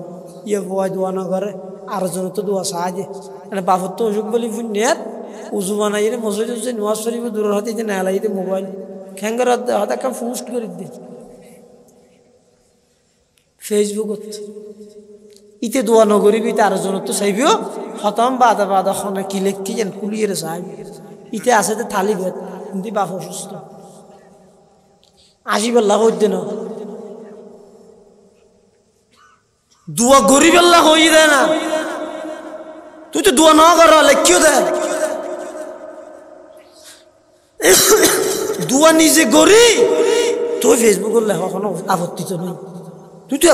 ইয়ে ফুয়াই দোয়া না করে আরজন তো দোয়া সাহায্যে মানে বাপর তো অসুখ বলি পুণ্যের উজু বানাই মসজিদ নোয়াজ শরীফ দূরের হাতে না এলাইতে মোবাইল খেঙ্গার হাতে একটা পোস্ট করে দিয়ে ফেসবুকত ইতে দোয়া নগরিবি তার জন্য তো চাইবিও খতম বাদা বাদা খনে কি লেখি যেন কুলিয়ে চাইবি ইতে আছে তো থালি ভেদ কিন্তু বাপ অসুস্থ আসিবেল্লা হইতে না দোয়া গরিবেল্লা হই দেয় না। তুই তো দোয়া না কর লেখিও দে দোয়া নিজে গরি তুই ফেসবুক লেখা কোনো আপত্তি তো নেই। তুই তো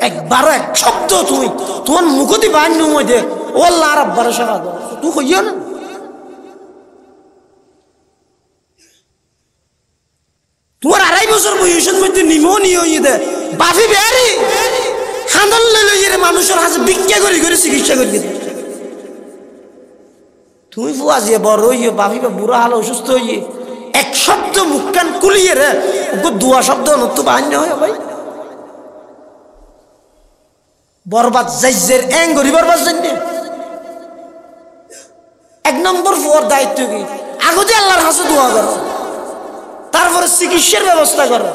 একবারও এক শব্দ তুই তোমার মুখতি বান্য মই দে ও আল্লাহ আর আব্বার সেবা দো তুই কইও না। তোমার 2.5 বছর বয়সের মধ্যে নিমোনিয়া হয়ে দে বাফি বেয়ারি খান্দল লইয়ে মানুষের হাতে ভিক্ষা করে করে চিকিৎসা করে দে। তুমি ফুয়া যে বড় হইয়ে বাফি বা বুড়া হাল অসুস্থ হইয়ে এক শব্দ মুখ কান কুলিয়ে রে ওকে দোয়া শব্দ নতো বান্য হয় ভাই বরবাদ যাইজের এং গরি বরবাদ জানি এক নম্বর ফুয়ার দায়িত্ব কি আগতে আল্লাহর কাছে দোয়া করো তারপরে চিকিৎসার ব্যবস্থা করো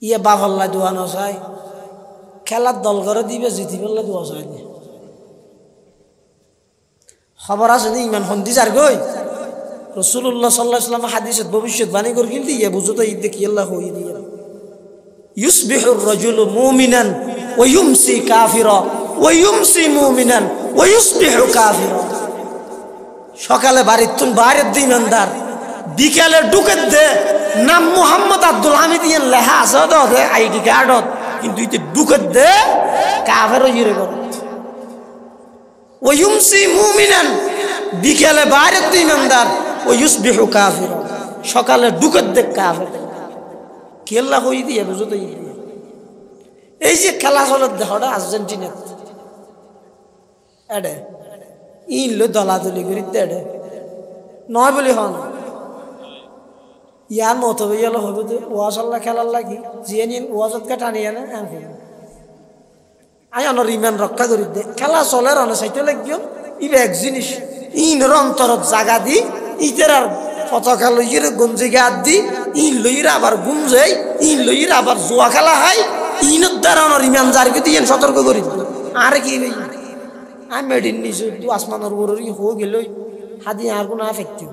ইয়ে বাফাল্লা দোয়া না চাই খেলার দল করে দিবে জিতি পেলে দোয়া চাই খবর আছে নি ইমান হন্দি যার গই রাসূলুল্লাহ সাল্লাল্লাহু আলাইহি ওয়াসাল্লাম হাদিসে ভবিষ্যৎবাণী করে কিন্তু ইয়ে বুঝো তো ঈদ দেখি আল্লাহ হই দিয়ে ইউসবিহুর রাজুলু মুমিনান ওয়া ইউমসি কাফিরা ওয়া ইউমসি মুমিনান ওয়া ইউসবিহু কাফিরা সকালে বাড়ির তুন বাইরের দিন ইমানদার বিকালে ঢুকে দে নাম মুহাম্মদ আব্দুল হামিদ ইয়ে লেখা আছে দে আইডি কার্ডত কিন্তু ইতে ঢুকে দে কাফের ইরে করে ওয়া ইউমসি মুমিনান বিকালে বাইরের দিন ইমানদার ওয়া ইউসবিহু কাফিরা সকালে ঢুকে দে কাফের কি আল্লাহ হই দিয়ে বুঝো তো এই যে খেলা চলত দেখো আর্জেন্টিনা এডে ইনলো দলাদলি করি এডে নয় বলি হন ইয়ার মতো হইয়ালো হবে তো ওয়াজ আল্লাহ খেলার লাগি জিয়ে নিন ওয়াজতকে টানিয়ে আনে আই অনর ইমান রক্ষা করি দে খেলা চলে রনে চাইতে লাগিও ইবে এক জিনিস ইনর অন্তরত জাগা দি ইতের আর পতাকা লইয়ের গঞ্জি গাত দি ইন লইরা আবার গুমজাই ইন লইরা আবার জুয়া খেলা হয় ইনত দ্বারা অনর ইমান জারকে দিয়ে সতর্ক করি আর কি আমি মেডিন নিছো তুই আসমানের উপরে হো গেল হাদি আর কোনো আফেক্টিভ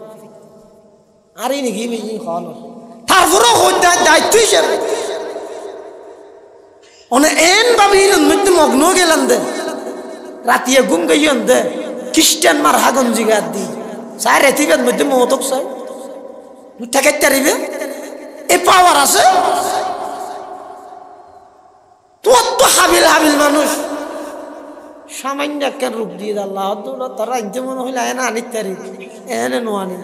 আর এই নাকি হল তারপরে দায়িত্ব হিসেবে অনেক এন ভাবি মধ্যে মগ্ন গেলাম দে রাতিয়ে ঘুম গাইন দে খ্রিস্টান মার হাগঞ্জি গাত দি চাই রেতিবের মধ্যে মতক চাই ঠেকাইতে পারিবে এই পাওয়ার আছে তোর তো হাবিল হাবিল মানুষ সামান্য একটা রূপ দিয়ে আল্লাহ তারা ইনতে মনে হইলে এনে আনিত তারি এনে নোয়ানি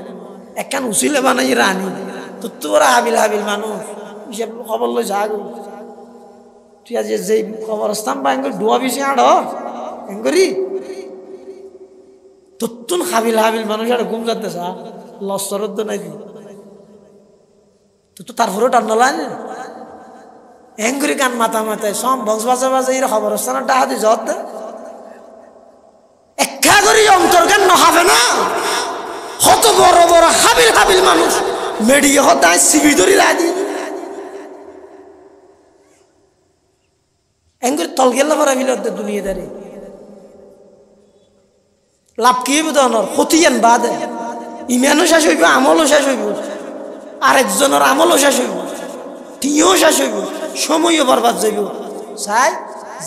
একখান উচিলে বানাই রানি তো তোরা হাবিল হাবিল মানুষ হিসাব খবর লই যা তুই আজ যে কবরস্থান বা এঙ্গল ডুয়া বেশি আড় এঙ্গরি তুন হাবিল হাবিল মানুষ আর ঘুম যাতে চা লস্তরত নাই তো তারপরেও টান নলায় না এঙ্গরি কান মাথা মাথায় সব বক্স বাজা বাজা এই কবরস্থানের ডাহা দিয়ে জত দে একা করি অন্তর কেন হবে না কত বড় বড় হাবিল হাবিল মানুষ মেডিয়ে হতায় সিবি ধরি রাজি এঙ্গুর তল গেলে পরে মিলে দুনিয়া দাঁড়িয়ে লাভ কি হবে তখন ক্ষতিয়ান বাদে ইমানও শেষ হইব আমলও শেষ হইব আরেকজনের আমলও শেষ হইব টিও শেষ হইব সময়ও বরবাদ যাইব চাই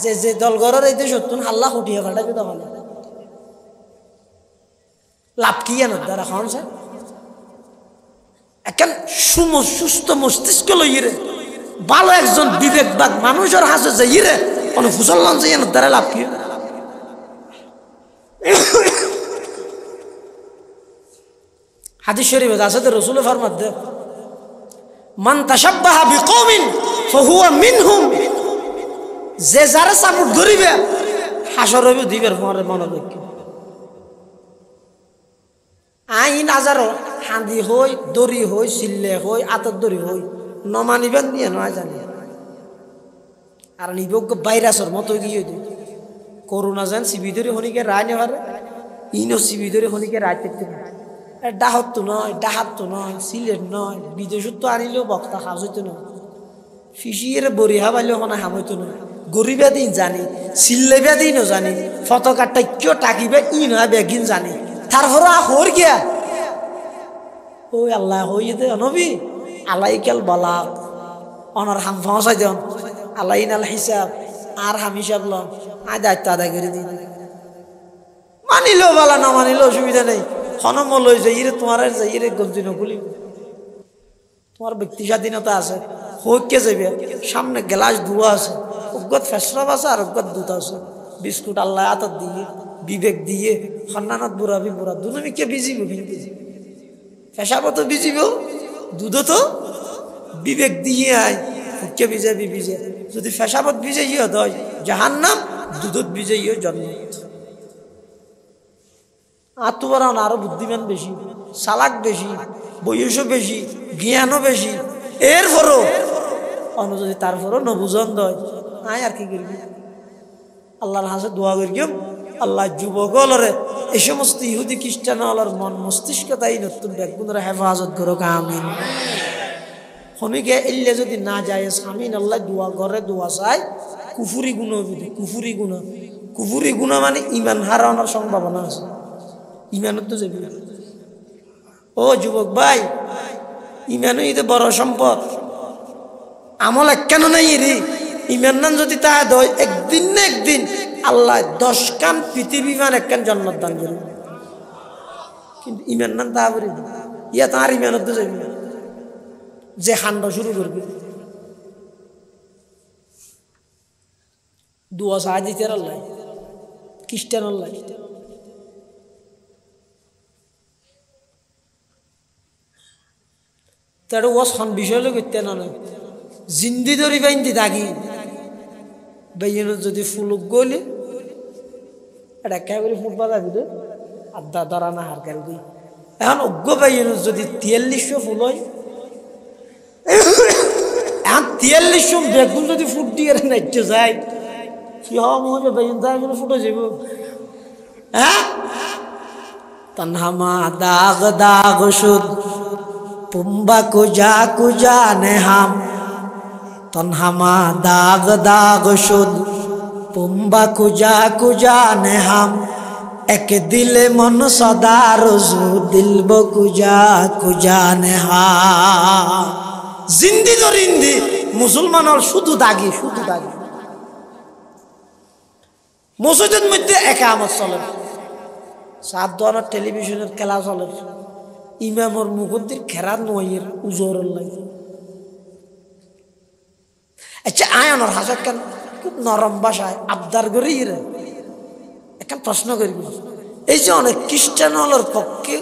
যে যে দলগরের এই দেশ হাল্লা খুটিয়ে ফাটাবে তখন লাভ কি জানো তারা খান স্যার এখন সুস্থ মস্তিষ্ক লইরে ভালো একজন বিবেকবাদ মানুষের হাসে যাইরে কোনো ফুসল্লান যাই জানো তারা লাভ কি হাদিস শরীফে আছে তো রাসূল ফরমাত দে মান তাশাব্বাহা বিকওমিন ফাহুয়া মিনহুম যে যারা সাপোর্ট ধরিবে হাসর হইবে দিবের মনে দেখি আইন আজারো হাঁদি হই দড়ি হই চিল্লে হই আতর দড়ি হই নমানিবেন দিয়ে নয় জানি আর নিবজ্ঞ ভাইরাসের মতো গিয়ে দিই করোনা যান সিবি ধরে হনিকে রায় নেওয়ার ইনও সিবি ধরে হনিকে রায় দেখতে পারে ডাহত তো নয় ডাহাত তো নয় সিলেট নয় বিদেশত তো আনিলেও বক্তা খাওয়া হইতো নয় ফিসিয়ে বড়ি হাবাইলেও মানে হাম হইতো নয় গরিবা দিন জানি চিল্লেবা দিনও জানি ফতকারটা কিয় টাকিবে ই নয় বেগিন জানি তারপরে হর গিয়া ওই আল্লাহ হইয়ে দে নবী আল্লাহ কেল বলা অনার হাম ফাঁসাই দেন আল্লাহ ইনাল হিসাব আর হাম হিসাব লন আয় দায়িত্ব আদায় করে দিন মানিলেও বলা না মানিলেও অসুবিধা নেই হনম লই যাই রে তোমার যাই রে গঞ্জি নকুলি তোমার ব্যক্তি স্বাধীনতা আছে হইকে যাবে সামনে গ্লাস ধোয়া আছে অজ্ঞত ফেসরাব আছে আর অজ্ঞত দুধ আছে বিস্কুট আল্লাহ আতর দিয়ে বিবেক দিয়ে সন্ন্যানত বুড়াবি বুড়া দুজনে কে বিজিব পেশাবো তো বিজিব দুধও তো বিবেক দিয়ে আয় কে বিজাবি বিজে যদি পেশাবত বিজে ইয়ে হয় জাহান্নাম দুধত বিজে ইয়ে জন্ম আর তোমার আরো বুদ্ধিমান বেশি চালাক বেশি, বয়সও বেশি, জ্ঞানও বেশি, এরপরও অন্য যদি তারপরও নবুজন দয় আয় আর কি করবি। আল্লাহর হাসে দোয়া করি আল্লাহ যুবকলরে এই সমস্ত ইহুদি খ্রিস্টান আল্লাহর মন মস্তিষ্ক তাই নতুন ব্যাগগুলোর হেফাজত করো আমিন। হমিকে এলে যদি না যায় আমিন আল্লাহ দোয়া করে দোয়া চাই। কুফুরি গুণ কুফুরি গুণ মানে ইমান হারানোর সম্ভাবনা আছে, ইমানত তো যাবি। ও যুবক ভাই, ইমানই তো বড় সম্পদ, আমল কেন নাই রে। ইমান নান যদি তা দয় একদিন না একদিন আল্লাহ 10 কান পৃথিবী মান একখান জন্নত দান করবে, কিন্তু ইমান নান তা বলি ইয়া তার ইমানত তো যাবি যে খান্ড শুরু করবে। দুয়া সাহা দিতে আল্লাহ খ্রিস্টান আল্লাহ তার ও সন বিষয় করতে না জিন্দি ধরি বাইন্দি দাগি বেইন যদি ফুলুক গলি এটা কে করে ফুটবা যাবি রে আড্ডা ধরা না হার কারি দিই। এখন অজ্ঞ বেইন যদি 4300 ফুল হয়, এখন 4300 বেগুন যদি ফুট দিয়ে নাইতে যায় কি হওয়া মনে বেইন তাই করে ফুটে যাব। হ্যাঁ তনহামা দাগ দাগ শুদ পুম্বা কুজা নে হাম, তনহামা দাগ দাগ শুদ পুম্বা কুজা নে হাম, এক দিলে মন সদা রোজু দিলব কুজা নে হাম। জিন্দি দরিন্দি মুসলমানের শুধু দাগি শুধু দাগি। মসজিদের মধ্যে একামত চলে, 7 ধরনের টেলিভিশনের খেলা চলে, ইমামর মুখদ্দির খেরা নয়ের উজোর লাগে। আচ্ছা আয়নর হাসার কেন খুব নরম ভাষায় আবদার করি রে একটা প্রশ্ন করবি। এই যে অনেক খ্রিস্টান হলোর পক্ষে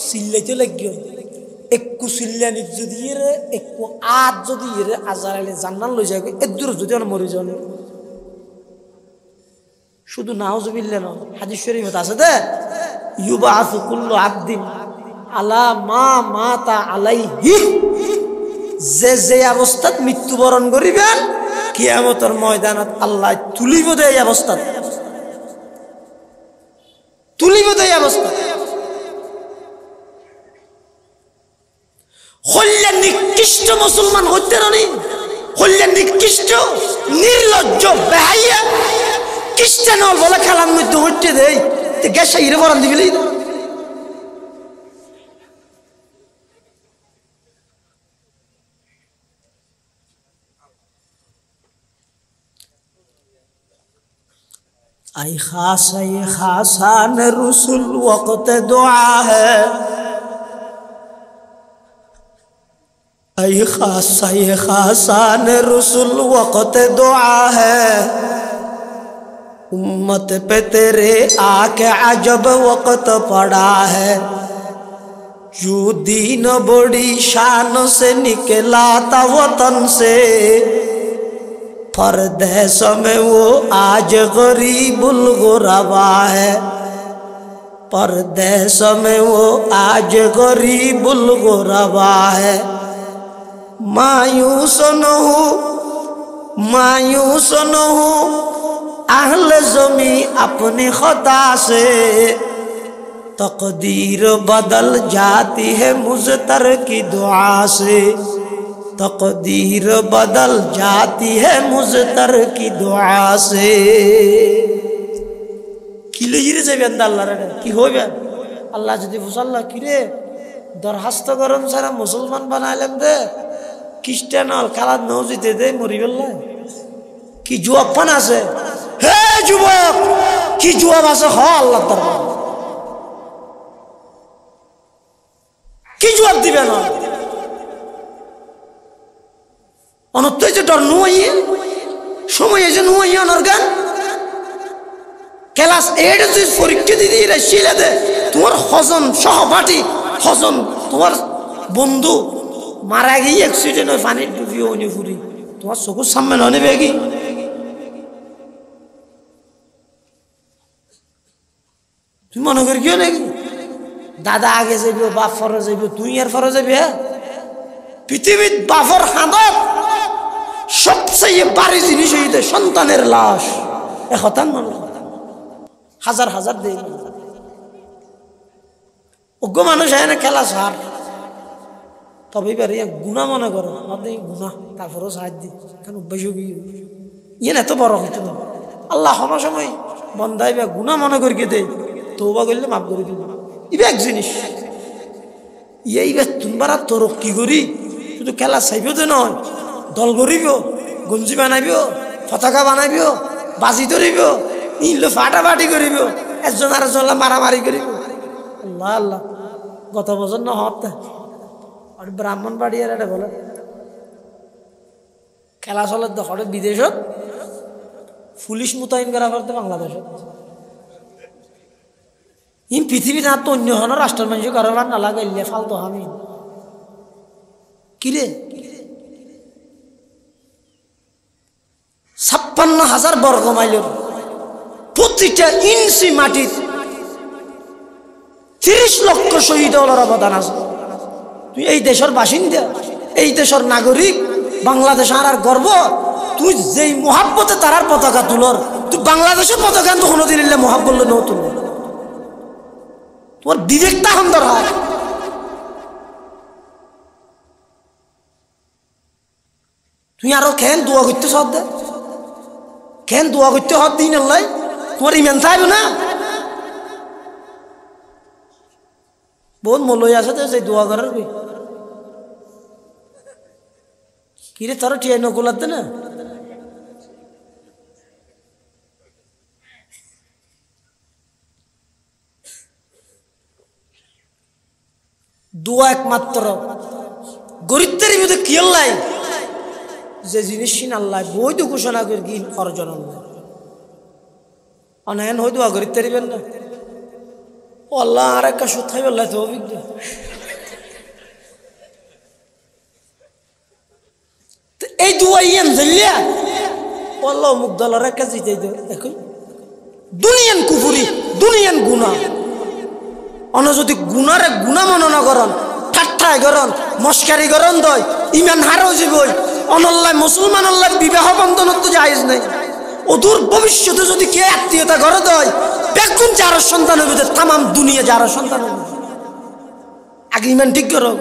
চিল্লাইতে লাগিও, একটু চিল্লানি যদি রে একটু আজ যদি রে আজার আইলে জান্নাত লই যাবে এর দূর যদি মরে যান শুধু নাউজুবিল্লাহ না, হাদিস শরীফে আছে দে ইউবাসু কুল্লু আবদিন আলা মা মাতা আলাইহি, যে অবস্থাত মৃত্যুবরণ করিবেন কিয়ামতের ময়দানত আল্লাহ তুলিব দে এই অবস্থা, তুলিব দে এই অবস্থা। হইলে নিকৃষ্ট মুসলমান হইতে রানি, হইলে নিকৃষ্ট নির্লজ্জ বেহাইয়া খ্রিস্টান বলে খেলার মধ্যে হইতে দেয় গ্যাসা ইরে বরান দিবি। आई खासान रसूल वक़्त दुआ है, आई खासान रसूल वक़्त दुआ है, उम्मत पे तेरे आके अजब वक़्त पड़ा है, यू दीन बड़ी शान से निकला था वतन से, परदेश में वो आज गरीबुल गुरबा है, परदेश में वो आज गरीबुल गुरबा है, मायूस न हो अहले ज़मी अपनी खता से, तकदीर बदल जाती है मुज़तर की दुआ से, तकदीर बदल जाती है मुज़तर की दुआ से। কি লইরে যাবে আল্লাহ রে কি হইবে আল্লাহ যদি ফুসাল্লাহ কিরে দরখাস্ত করন সারা মুসলমান বানাইলাম দে খ্রিস্টান আল খালাদ নজিতে দে মরি বেল্লা কি জবাব পান আছে। হে যুবক কি জবাব আছে হ আল্লাহ দরবার কি জবাব দিবে না অনত্য যে ডর নুয়ে সময় এসে নুয়ে অনর গান ক্লাস 8 যে পরীক্ষা দিদি রাশিলা দে তোমার হজন সহপাঠী হজন তোমার বন্ধু মারা গিয়ে অ্যাক্সিডেন্ট হয় পানির ডুবিয়ে উনি ফুরি তোমার চকুর সামনে নয় বেগি তুমি মনে করি কিও নাকি দাদা আগে যাইব, বাপ ফরে যাইব, তুই আর ফরে যাবি। হ্যাঁ, পৃথিবীর বাপর হাতত সবচেয়ে ভারী জিনিস হইতে সন্তানের লাশ। হতান মানুষ হাজার হাজার দেয় অজ্ঞ মানুষ হয় না খেলা সার, তবে এবারে গুণা মনে করো গুণা, তারপরেও সাহায্য দিই কেন অভ্যাস ইয়ে এত বড় হইতো না। আল্লাহ কোনো সময় বন্ধাই বা গুণা মনে করি কে দেয়, তৌবা করলে মাফ করে দিব। ইবে এক জিনিস এইবার তুমবার তোর কি করি, শুধু খেলা চাইব তো নয়, দল করিব, গঞ্জি বানাইব, পতাকা বানাইব, বাজি ধরিব, নিল ফাটাফাটি করিব, একজন আর একজন মারামারি করিব। আল্লাহ আল্লাহ, গত বছর না হতে আর ব্রাহ্মণ বাড়ি আর এটা বলে খেলা চলে দখলে বিদেশত পুলিশ মোতায়েন করা করতে বাংলাদেশত। ই পৃথিবীতে আর তো অন্য হন রাষ্ট্রের মানুষ কারোবার না লাগাইলে ফালতো আমি কিরে 56,000 বর্গ মাইলের প্রতিটা ইঞ্চি মাটির 30 লক্ষ শহীদ হওয়ার অবদান আছে। তুই এই দেশের বাসিন্দা, এই দেশের নাগরিক, বাংলাদেশ আর গর্ব। তুই যেই মোহাব্বতে তারার পতাকা তুলর, তুই বাংলাদেশের পতাকা তো কোনোদিন এলে মোহাব্বত ন তুল, তোমার বিবেকটা সুন্দর হয়। তুই আরো কেন দোয়া করতে সব দে, কেন দোয়া করতে হত দিন আল্লাহ, তোমার ইমান থাকবে না। বহুত মলই আছে তো সেই দোয়া করার কিরে তোর টিয়াই নকুলাতে না। দোয়া একমাত্র গরিবদের মধ্যে কি আল্লাহ যে জিনিস আল্লাহ বৈধ ঘোষণা করে কি অর্জন আল্লাহ অনায়ন হয়ে দোয়া গরিব তারিবেন না। ও আল্লাহ আর একটা সুথাই বললাই তো অভিজ্ঞ এই দোয়া ইয়ান জানলিয়া ও আল্লাহ মুখ দলের একটা জিতাই দে। দেখুন দুনিয়ান কুফুরি, দুনিয়ান গুণা, অন যদি গুণারে গুণা মননা করন, ঠাট্টাই করন, মস্কারি করন দয়, ইমান হারও যাবই। অনল্লাহ মুসলমান আল্লাহ বিবাহ বন্ধনত তো জায়েজ নাই। অদূর ভবিষ্যতে যদি কে আত্মীয়তা করে দেয়, বেগুন যার সন্তান হবে, তাম দুনিয়া যার সন্তান হবে। আগে ইমান ঠিক করো,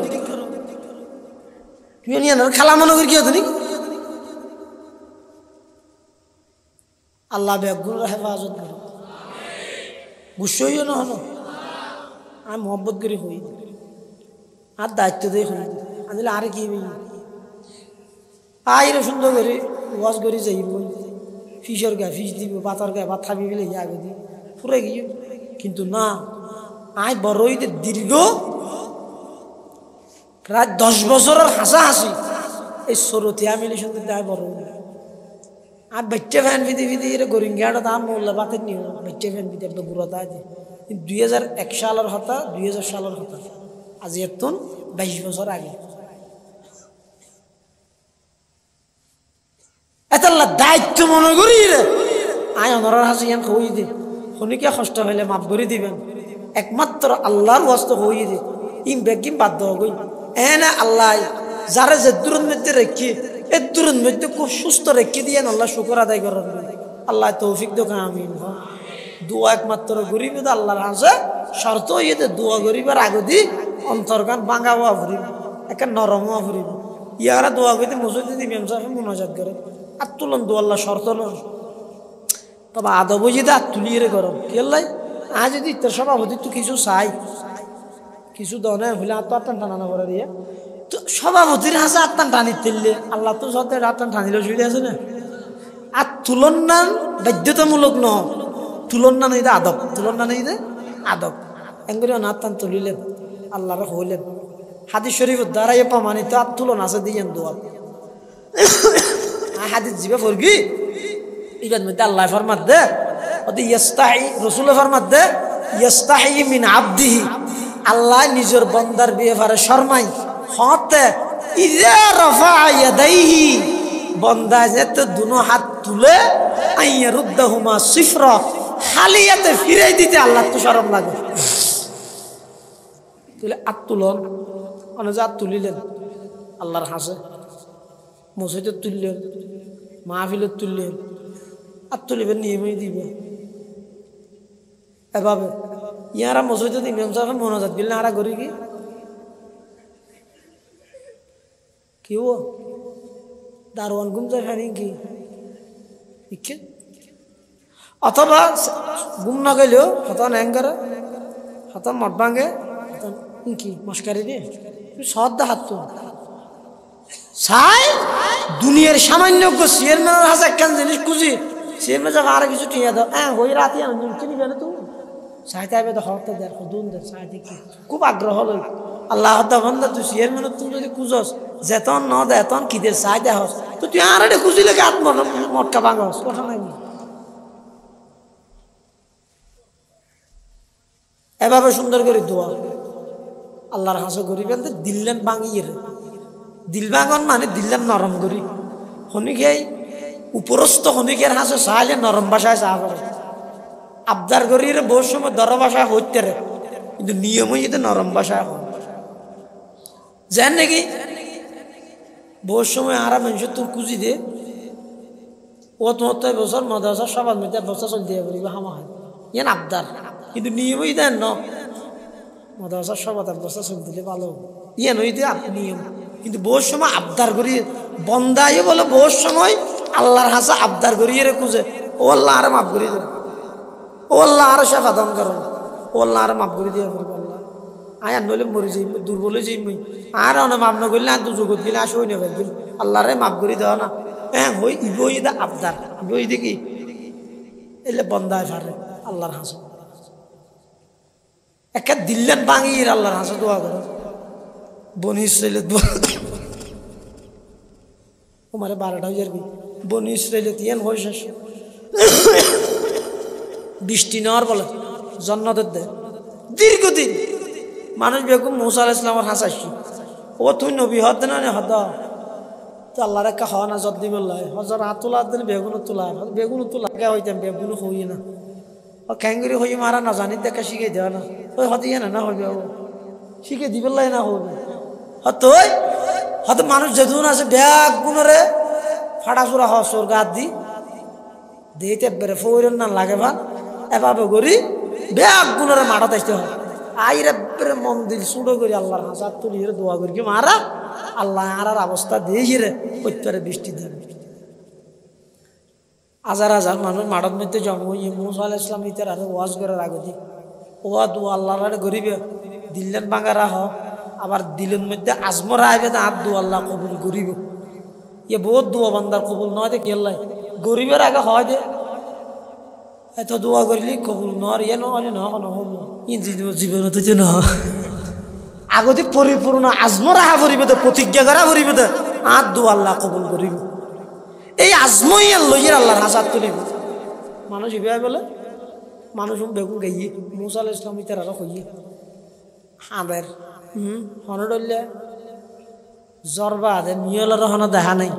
তুমি খেলা মনে করি কি হতো নি। আল্লাহ বেগুন হেফাজত করো, গুসো হইও না হলো। আমি মোহাম্মত করি হই আর দায়িত্ব দিয়ে হই আনলে আরে কি আইরে সুন্দর করে ওয়াজ করে যাইব, ফিসের গায়ে ফিস দিব, বাতার গায়ে ভাত খাবি বলে আগে দিই পুরে গিয়ে। কিন্তু না, আই বড়ই দীর্ঘ প্রায় 10 বছরের হাসাহাসি এই সরতি মিলে শুনতে দেয় বড় আর বাচ্চা ফ্যান বিধি বিধি এর গরিঙ্গাটা দাম মোল্লা বাতের নিয়ে বাচ্চা ফ্যান বিধি একটা বুড়াতা আছে। 2001 সালের হতা, 2000 সালের হতা, আজ এতন 22 বছর আগে। এত দায়িত্ব মনে করি রে আই অনরার হাসি ইয়ান হই দে, শনিকে কষ্ট হইলে মাফ করে দিবেন। একমাত্র আল্লাহর ওয়াস্ত হই দে, ইম বেগিম বাধ্য হই এনে আল্লাহ যারা যে দূরের মধ্যে রেখে এ দূরের মধ্যে খুব সুস্থ রেখে দিয়ে আল্লাহ শুকর আদায় করেন। আল্লাহ তৌফিক দোকান আমিন। দোয়া একমাত্র গরিব আল্লাহর হাসে শর্ত ইয়েতে দোয়া গরিবের আগদি অন্তর্গান ভাঙা হওয়া ফুরিব, একটা নরম হওয়া ফুরিব। ইয়ারা দোয়া করতে মসজিদে ইমাম সাহেব মুনাজাত করে আর তুলন দোয়া আল্লাহ শর্ত নয়। তবে আদব যদি আর তুলিয়ে গরম কি আল্লাহ আজ যদি তোর সভাপতি তো কিছু চাই কিছু দনে হইলে আর তো আত্মান টানানো করে দিয়ে তো সভাপতির হাসে আত্মান টানি তুললে আল্লাহ তো সত্যি আত্মান টানিলে সুবিধা আছে না। আর তুলনান বাধ্যতামূলক ন, তুলনা নেই আদব, তুলনা নেই আদব এঙ্গুরি আত্মান তুলিলেন আল্লাহর হইলেন। হাদিস শরীফের দ্বারাই প্রমাণিত আর তুলন আছে দিয়েন দোয়া। হাদিস জিবে ফরগি ইবাদ মধ্যে আল্লাহ ফরমাত দে অতি ইস্তাহি রাসূল ফরমাত দে ইস্তাহি মিন আবদিহি, আল্লাহ নিজের বান্দার ব্যাপারে শরমাই হতে ইযা রাফা ইয়াদাইহি, বান্দা যেতে দুনো হাত তুলে আইয়ারুদ্দাহুমা সিফরা, খালিয়াতে ফিরাই দিতে আল্লাহ তো শরম লাগে। তুলে আত তুলন অনেক আত তুলিলেন আল্লাহর হাসে মসজিদে তুললেন মাহফিলে তুললেন আর তুলিবেন নিয়মই দিবে এভাবে ইয়ারা মসজিদে ইমাম সাহেব মনোজাত দিলেন আরা করি কি ও দারোয়ান ঘুম যায় ফেরি কি অথবা ঘুম না গেলেও হতা ন্যাঙ্গারে হতা মট ভাঙে কি মস্কারি দিয়ে সদ্দা হাত তো সাই দুনিয়ার সামান্য চেয়ারম্যানের হাতে একখান জিনিস খুঁজি চেয়ারম্যান যাবে আর কিছু টিয়া দাও হ্যাঁ হই রাতে চিনি গেলে তুমি সাহিত্য আইবে তো হরতে দেয় দুন দেয় সাহিত্য কি খুব আগ্রহ লই আল্লাহ বন্ধা তুই চেয়ারম্যান তুমি যদি খুঁজস যেতন ন দে এতন কি দে চাই দে হস তো তুই আর এটা খুঁজিলে আত মটকা ভাঙস কথা নাই এভাবে সুন্দর করে দোয়া আল্লাহর হাসো করিবেন দিল্লেন ভাঙিয়ে দিল ভাঙন মানে দিল্লেন নরম করি শনিকেই উপরস্থ শনিকের হাসো চাইলে নরম ভাষায় চা করে আবদার করি বহু সময় দর ভাষায় হইতে রে কিন্তু নিয়মই যদি নরম ভাষায় হয় জান নাকি বহু সময় আর মানুষ তোর কুচি দে ও তোমার তো বছর মদাসা সবার মধ্যে বছর চল দিয়ে পারিব হামা হয় ইয়ান আবদার কিন্তু নিয়মই দেন ন মদাসা সবার বছর চল দিলে ভালো ইয়ান ওই দিয়ে নিয়ম কিন্তু বহু সময় আবদার করি বন্দাই বলে বহু সময় আল্লাহর হাসা আবদার করিয়ে রে খুঁজে ও আল্লাহ আর মাফ করিয়ে দেবে ও আল্লাহ আরো শেফা দান করো ও আল্লাহ আর মাফ করে দিয়ে পারবো আল্লাহ আয় আর নইলে মরে যাই দুর্বল হয়ে যাই মুই আর অনেক মাফ না করলে আর দু জগৎ গেলে আসো হই না পারবি আল্লাহরে মাফ করে দেওয়া না হ্যাঁ হই ইবই দা আবদার ইবই দেখি এলে বন্দায় ফারে আল্লাহর হাসো একটা দিল্লেন ভাঙিয়ে আল্লাহর হাসো দোয়া করো বনি ইসরাইলে দোয়া তোমারে 12টা হয়ে যাবি বনি ইসরাইলে তিয়েন হয়ে শেষ বৃষ্টি নেওয়ার বলে জন্নতের দেয় দীর্ঘদিন মানুষ বেগম মুসা আলাইহিস সালামের হাসাইছি ও তুই নবী হদ না হদ তো আল্লাহর একটা খাওয়া না জদ দিব হজর হাত তোলা দিন বেগুন তোলা কে হইতাম বেগুন হই না ও ক্যাঙ্গুরি হই মারা না জানি দেখা শিখে দেওয়া না ওই হদিয়ে না হইবে ও শিখে দিবেলাই না হইবে হত হয়তো মানুষ যেদিন আছে ব্যাগ গুণরে ফাটা চোরা হওয়া চোর গাত দিতে বেড়ে ফৌরেন না লাগে ভান এভাবে করি ব্যাগ গুণরে মাঠা আসতে হয় আইরে বেড়ে মন দিল সুড়ো করি আল্লাহর হাসাত তুলি দোয়া করি কি মারা আল্লাহ আর অবস্থা দিয়ে রে প্রত্যেক বৃষ্টি দেবে হাজার হাজার মানুষ মাঠের মধ্যে জন্ম মুসা আলাইহিস সালাম ইতার আরো ওয়াজ করে রাখি ওয়া দু আল্লাহর গরিবে দিল্লেন ভাঙা রাহ আবার দিলের মধ্যে আজমরা আইবে না আর দু আল্লাহ কবুল করিব ইয়ে বহুত দোয়া বান্দার কবুল নয় দে কেল্লাই গরিবের আগে হয় দে এত দোয়া করলি কবুল নর ইয়ে নয় জীবন তো যে আগতে পরিপূর্ণ আজমরা হা করিবে তো প্রতিজ্ঞা করা করিবে তো আর দু আল্লাহ কবুল করিব এই আজমই লইয়ের আল্লাহর হাসাত তুলিব মানুষ ইবে বলে মানুষ বেগুন গাইয়ে মুসা আলাইহিস সালাম ইতার আরো কইয়ে হাঁদের হনডলে জরবা দে মিয়লের হন দেখা নাই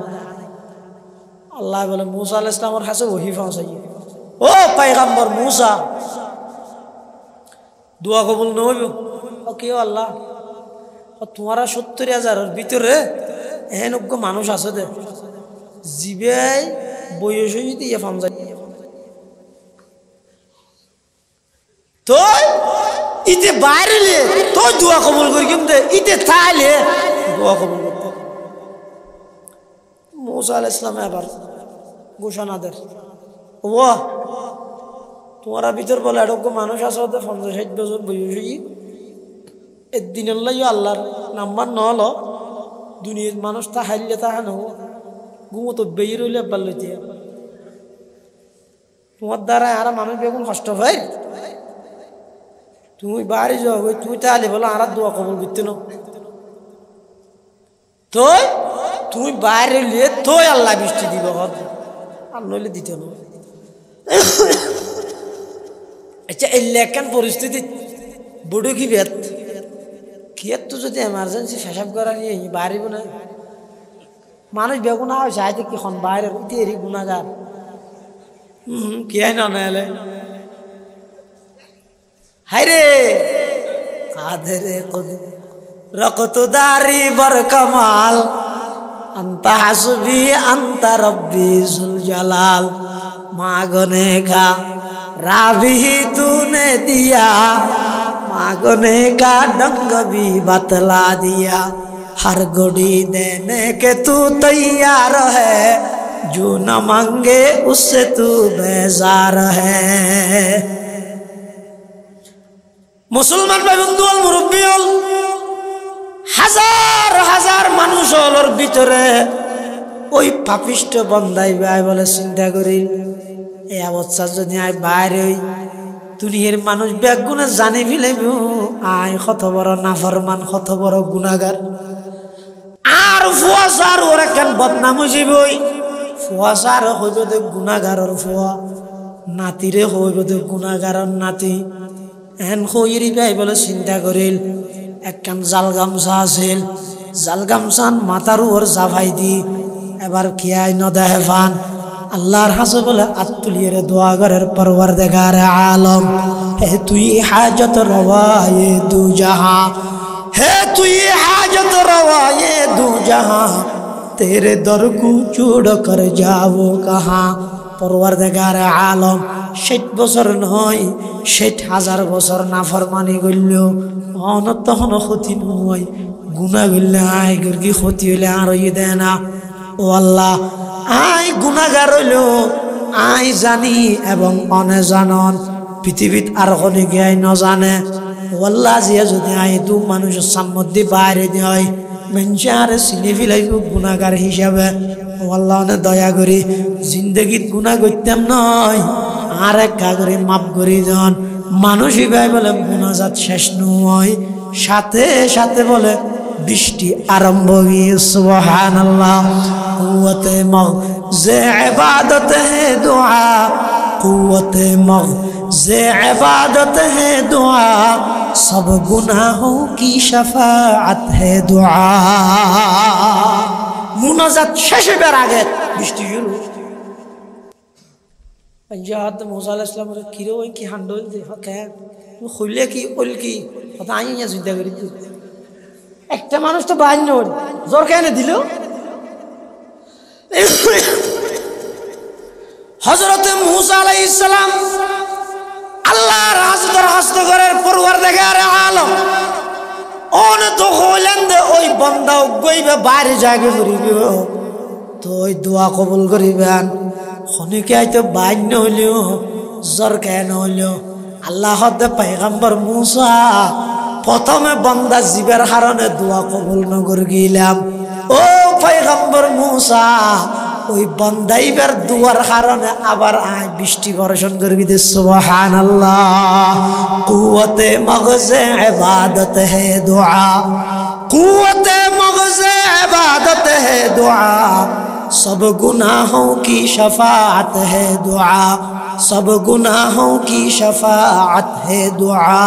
আল্লাহ বলে মুসা আলাইহিস সালামের কাছে ওহী পৌঁছাইয়ে ও পয়গম্বর মুসা দোয়া কবুল নইব ও কি আল্লাহ তোমারা 70,000-এর ভিতরে এহেনজ্ঞ মানুষ আছে দে জিবে বয়স হয়ে দিয়ে পৌঁছাই তো ইতে বাইরে তো দোয়া কবুল করি কিন্তু ইতে তাইলে দোয়া কবুল করতে মুসা আলাইহিস সালাম আবার ঘোষণা দেন ও তোমার ভিতর বলে এরকম মানুষ আছে 50-60 বছর বয়স একদিন আল্লাহর নাম্বার নল দুনিয়ার মানুষ তা হাইলে তা হানো ঘুমতো বেয়ে রইলে একবার লইতে তোমার দ্বারা আর মানুষ বেগুন কষ্ট হয় তুমি বাড়ি যাও তুমি তাহলে বলো আর দোয়া কবুল করতে না তো তুমি বাইরে লিয়ে তো আল্লাহ বৃষ্টি দিব আর নইলে দিতে না আচ্ছা এই লেখান পরিস্থিতি বড় কি বেত খেত তো যদি এমার্জেন্সি হিসাব করা নিয়ে বাড়িব না মানুষ বেগুন হয় চাইতে কি খন বাইরে এরি গুণাগার কে না নাহলে হাই রে কাদেরে কদি রকত দারি বর কামাল আন্তা হাসবি আন্তা রব্বি জুল জালাল মাগনে কা রাবি তूने दिया मांगने का ढंग भी बतला दिया हर घड़ी देने के तू तैयार है जो न मांगे उससे तू बेजार है मुसलमान भाई बंधु और मुरब्बी হাজার হাজার মানুষ হলোর ভিতরে ওই পাপিষ্ট বন্দাই ভাই বলে চিন্তা করি এই অবস্থা যদি আয় বাইরে দুনিয়ার মানুষ বেগুনে জানি ফেলেব আয় কত বড় নাফরমান কত বড় গুনাহগার আর ফুয়াসার ওরা কেন বদনাম হইবই ফুয়াসার হইব দে গুনাহগারের ফুয়া নাতিরে হইব দে গুনাহগারের নাতি এন হইরি ভাই বলে চিন্তা করিল একখান জাল গামছা আছিল জাল গামছান মাথার উপর জাফাই দি এবার কিয়াই নদেহে ফান আল্লাহর হাসে বলে আত্তুলিয়ে দোয়া করার পরওয়ারদিগার আলম হে তুই হাজত রওয়ায়ে দু জাহাं হে তুই হাজত রওয়ায়ে দু জাহাं तेरे दर को छोड़ कर जाओ कहां পরওয়ারদিগার আলম 60 বছর নয় 60,000 বছর নাফরমানি করল অনতহন ক্ষতি নয় গুনাহ করলে আয় গর্গি ক্ষতি হইলে আর হই দেয় না ও আল্লাহ আয় গুনাহগার হইল আয় জানি এবং অনে জানন পৃথিবীত আর কোনে গায় ন জানে ও আল্লাহ জিয়া যদি আয় দু মানুষের সামনে বাইরে দেয় মানুষে আর চিনি ফেলাইব গুনাহগার হিসাবে ও আল্লাহ অনে দয়া করি জিন্দগিত গুনাহ করতাম নয় আর এক করে মাফ করি জন মানুষই ভাই বলে গুনাহজাত শেষ নয় সাথে সাথে বলে বৃষ্টি আরম্ভ হয়ে সুবহানাল্লাহ কুওয়াতে মগজে ইবাদত হে দুআ কুওয়াতে মগজে ইবাদত হে দুআ সব গুনাহোं की शफाअत है दुआ মুনাজাত শেষ হবার আগে বৃষ্টি শুরু पंजाब मूसा अलैहि सलाम रे किरो की हांडल दे हके খুলে কি ওল কি কথা আইয়া চিন্তা করি একটা মানুষ তো বাইন নড় জোর কেন দিল হযরত মূসা আলাইহিস সালাম আল্লাহর হাজতের হস্তগরের পরওয়ারদিগার আলম ওন তো হলেন দে ওই বান্দা গইবে বাইরে জায়গা করিবে তো ওই দোয়া কবুল করিবেন খনিকে আইতো বাইন হইলো জোর কেন হইলো আল্লাহ দে পয়গম্বর মূসা প্রথমে বান্দা জীবের কারণে দোয়া কবুল নগর গিলাম ও পয়গম্বর মূসা ওই বান্দাইবার দুয়ার কারণে আবার আয় বৃষ্টি বর্ষণ করবি দে সুবহানাল্লাহ কুওয়াতে মগজে ইবাদত হে দুআ কুওয়াতে মগজে ইবাদত হে দুআ सब गुनाहों की शफाअत है दुआ सब गुनाहों की शफाअत है दुआ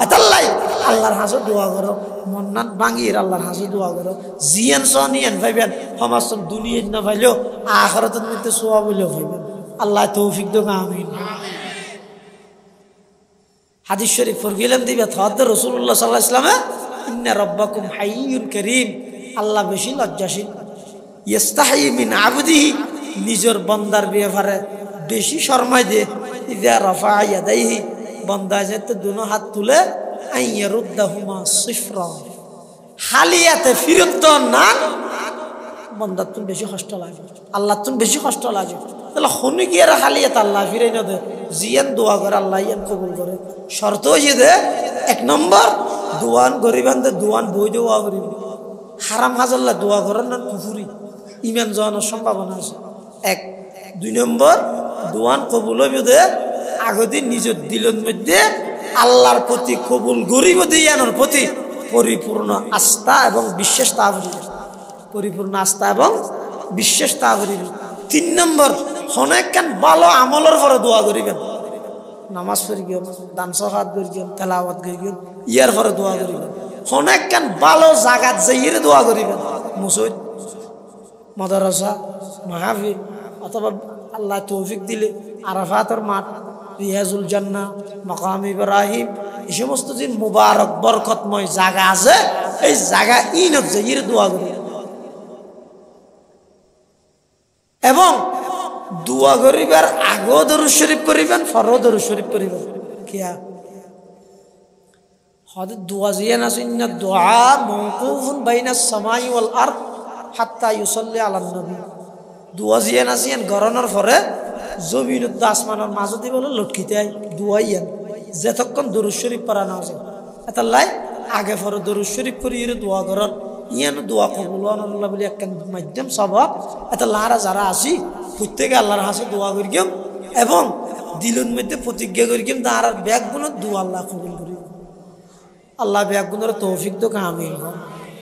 अतल्लाई আল্লাহর হাজত দোয়া করো মন্নাত ভাঙির আল্লাহর হাজত দোয়া করো জিয়ান সনিয়ান ভাইবেন সমস্ত দুনিয়া না ভাইলো আখিরাতের মধ্যে সওয়াব হইলো ভাইবেন আল্লাহ তৌফিক দাও আমিন হাদিস শরীফ পড়গিলেন দিবে হযরত রাসূলুল্লাহ সাল্লাল্লাহু আলাইহি ওয়াসাল্লাম ইন্না রাব্বাকুম হাইয়ুন কারীম আল্লাহ বেশি লজ্জাশীল ইস্তাহি মিন আবদিহি নিজের বান্দার ব্যাপারে বেশি শরমায় দে ইযা রাফা ইয়াদাইহি বান্দা যেতে দুনো হাত তুলে আইয়ারুদ্দাহুমা সিফরা হালিয়াতে ফিরত না বান্দা তুমি বেশি কষ্ট লাগে আল্লাহ তুমি বেশি কষ্ট লাগে তাহলে হনি কি আর হালিয়াত আল্লাহ ফিরে না দে জিয়ান দোয়া করে আল্লাহ ইয়ান কবুল করে শর্ত হইছে দে এক নম্বর দোয়ান গরিবান দে দোয়ান বই দোয়া করিব হারাম হাজাল্লাহ দোয়া করেন না কুফরি ইমান জানার সম্ভাবনা আছে এক দুই নম্বর দোয়ান কবুল হইব দে আগদিন নিজের দিলের মধ্যে আল্লাহর প্রতি কবুল গরিব দিয়ানোর প্রতি পরিপূর্ণ আস্থা এবং বিশ্বাস তাহরিব পরিপূর্ণ আস্থা এবং বিশ্বাস তাহরিব তিন নম্বর অনেকখান ভালো আমলের পরে দোয়া করিবেন নামাজ পড়ি গিয়ে দান সহাত করি গিয়ে তেলাওয়াত করি গিয়ে ইয়ার পরে দোয়া করিবেন অনেকখান ভালো জায়গাত যাইয়ে দোয়া করিবেন মসজিদ মাদ্রাসা মাহফিল অথবা আল্লাহ তৌফিক দিলে আরাফাতের মাঠ রিয়াজুল জান্নাহ, মাকাম ইব্রাহিম, এই সমস্ত যে মুবারক বরকতময় জায়গা আছে, এই জায়গা ইনত যাইয়ে দোয়া করি। এবং দোয়া করিবার আগেও দরুদ শরীফ করিবেন, পরেও দরুদ শরীফ করিবেন। কিয়া হদ দোয়া জিয়ান আছে, ইন্না দুআ মাওকুফুন বাইনাস সামাই ওয়াল আরদ হাত্তা ইউসাল্লি আলান নবী। দোয়া জিয়ান আছে গরনের পরে জমিনত আসমানের মাঝে বলে লটকিতে আই দোয়াইয়ান যেতক্ষণ দরুদ শরীফ পড়া না যায়। এটা লাই আগে পরে দরুদ শরীফ করি দোয়া করার ইয়ান দোয়া কবুল আল্লাহ বলে এক মাধ্যম স্বভাব। এটা লারা যারা আসি প্রত্যেকে আল্লাহর হাসে দোয়া করি গেম এবং দিলের মধ্যে প্রতিজ্ঞা করি গেম তার ব্যাগ গুলো দোয়া আল্লাহ কবুল করি। আল্লাহ ব্যাগ গুলোর তৌফিক তো কামিল।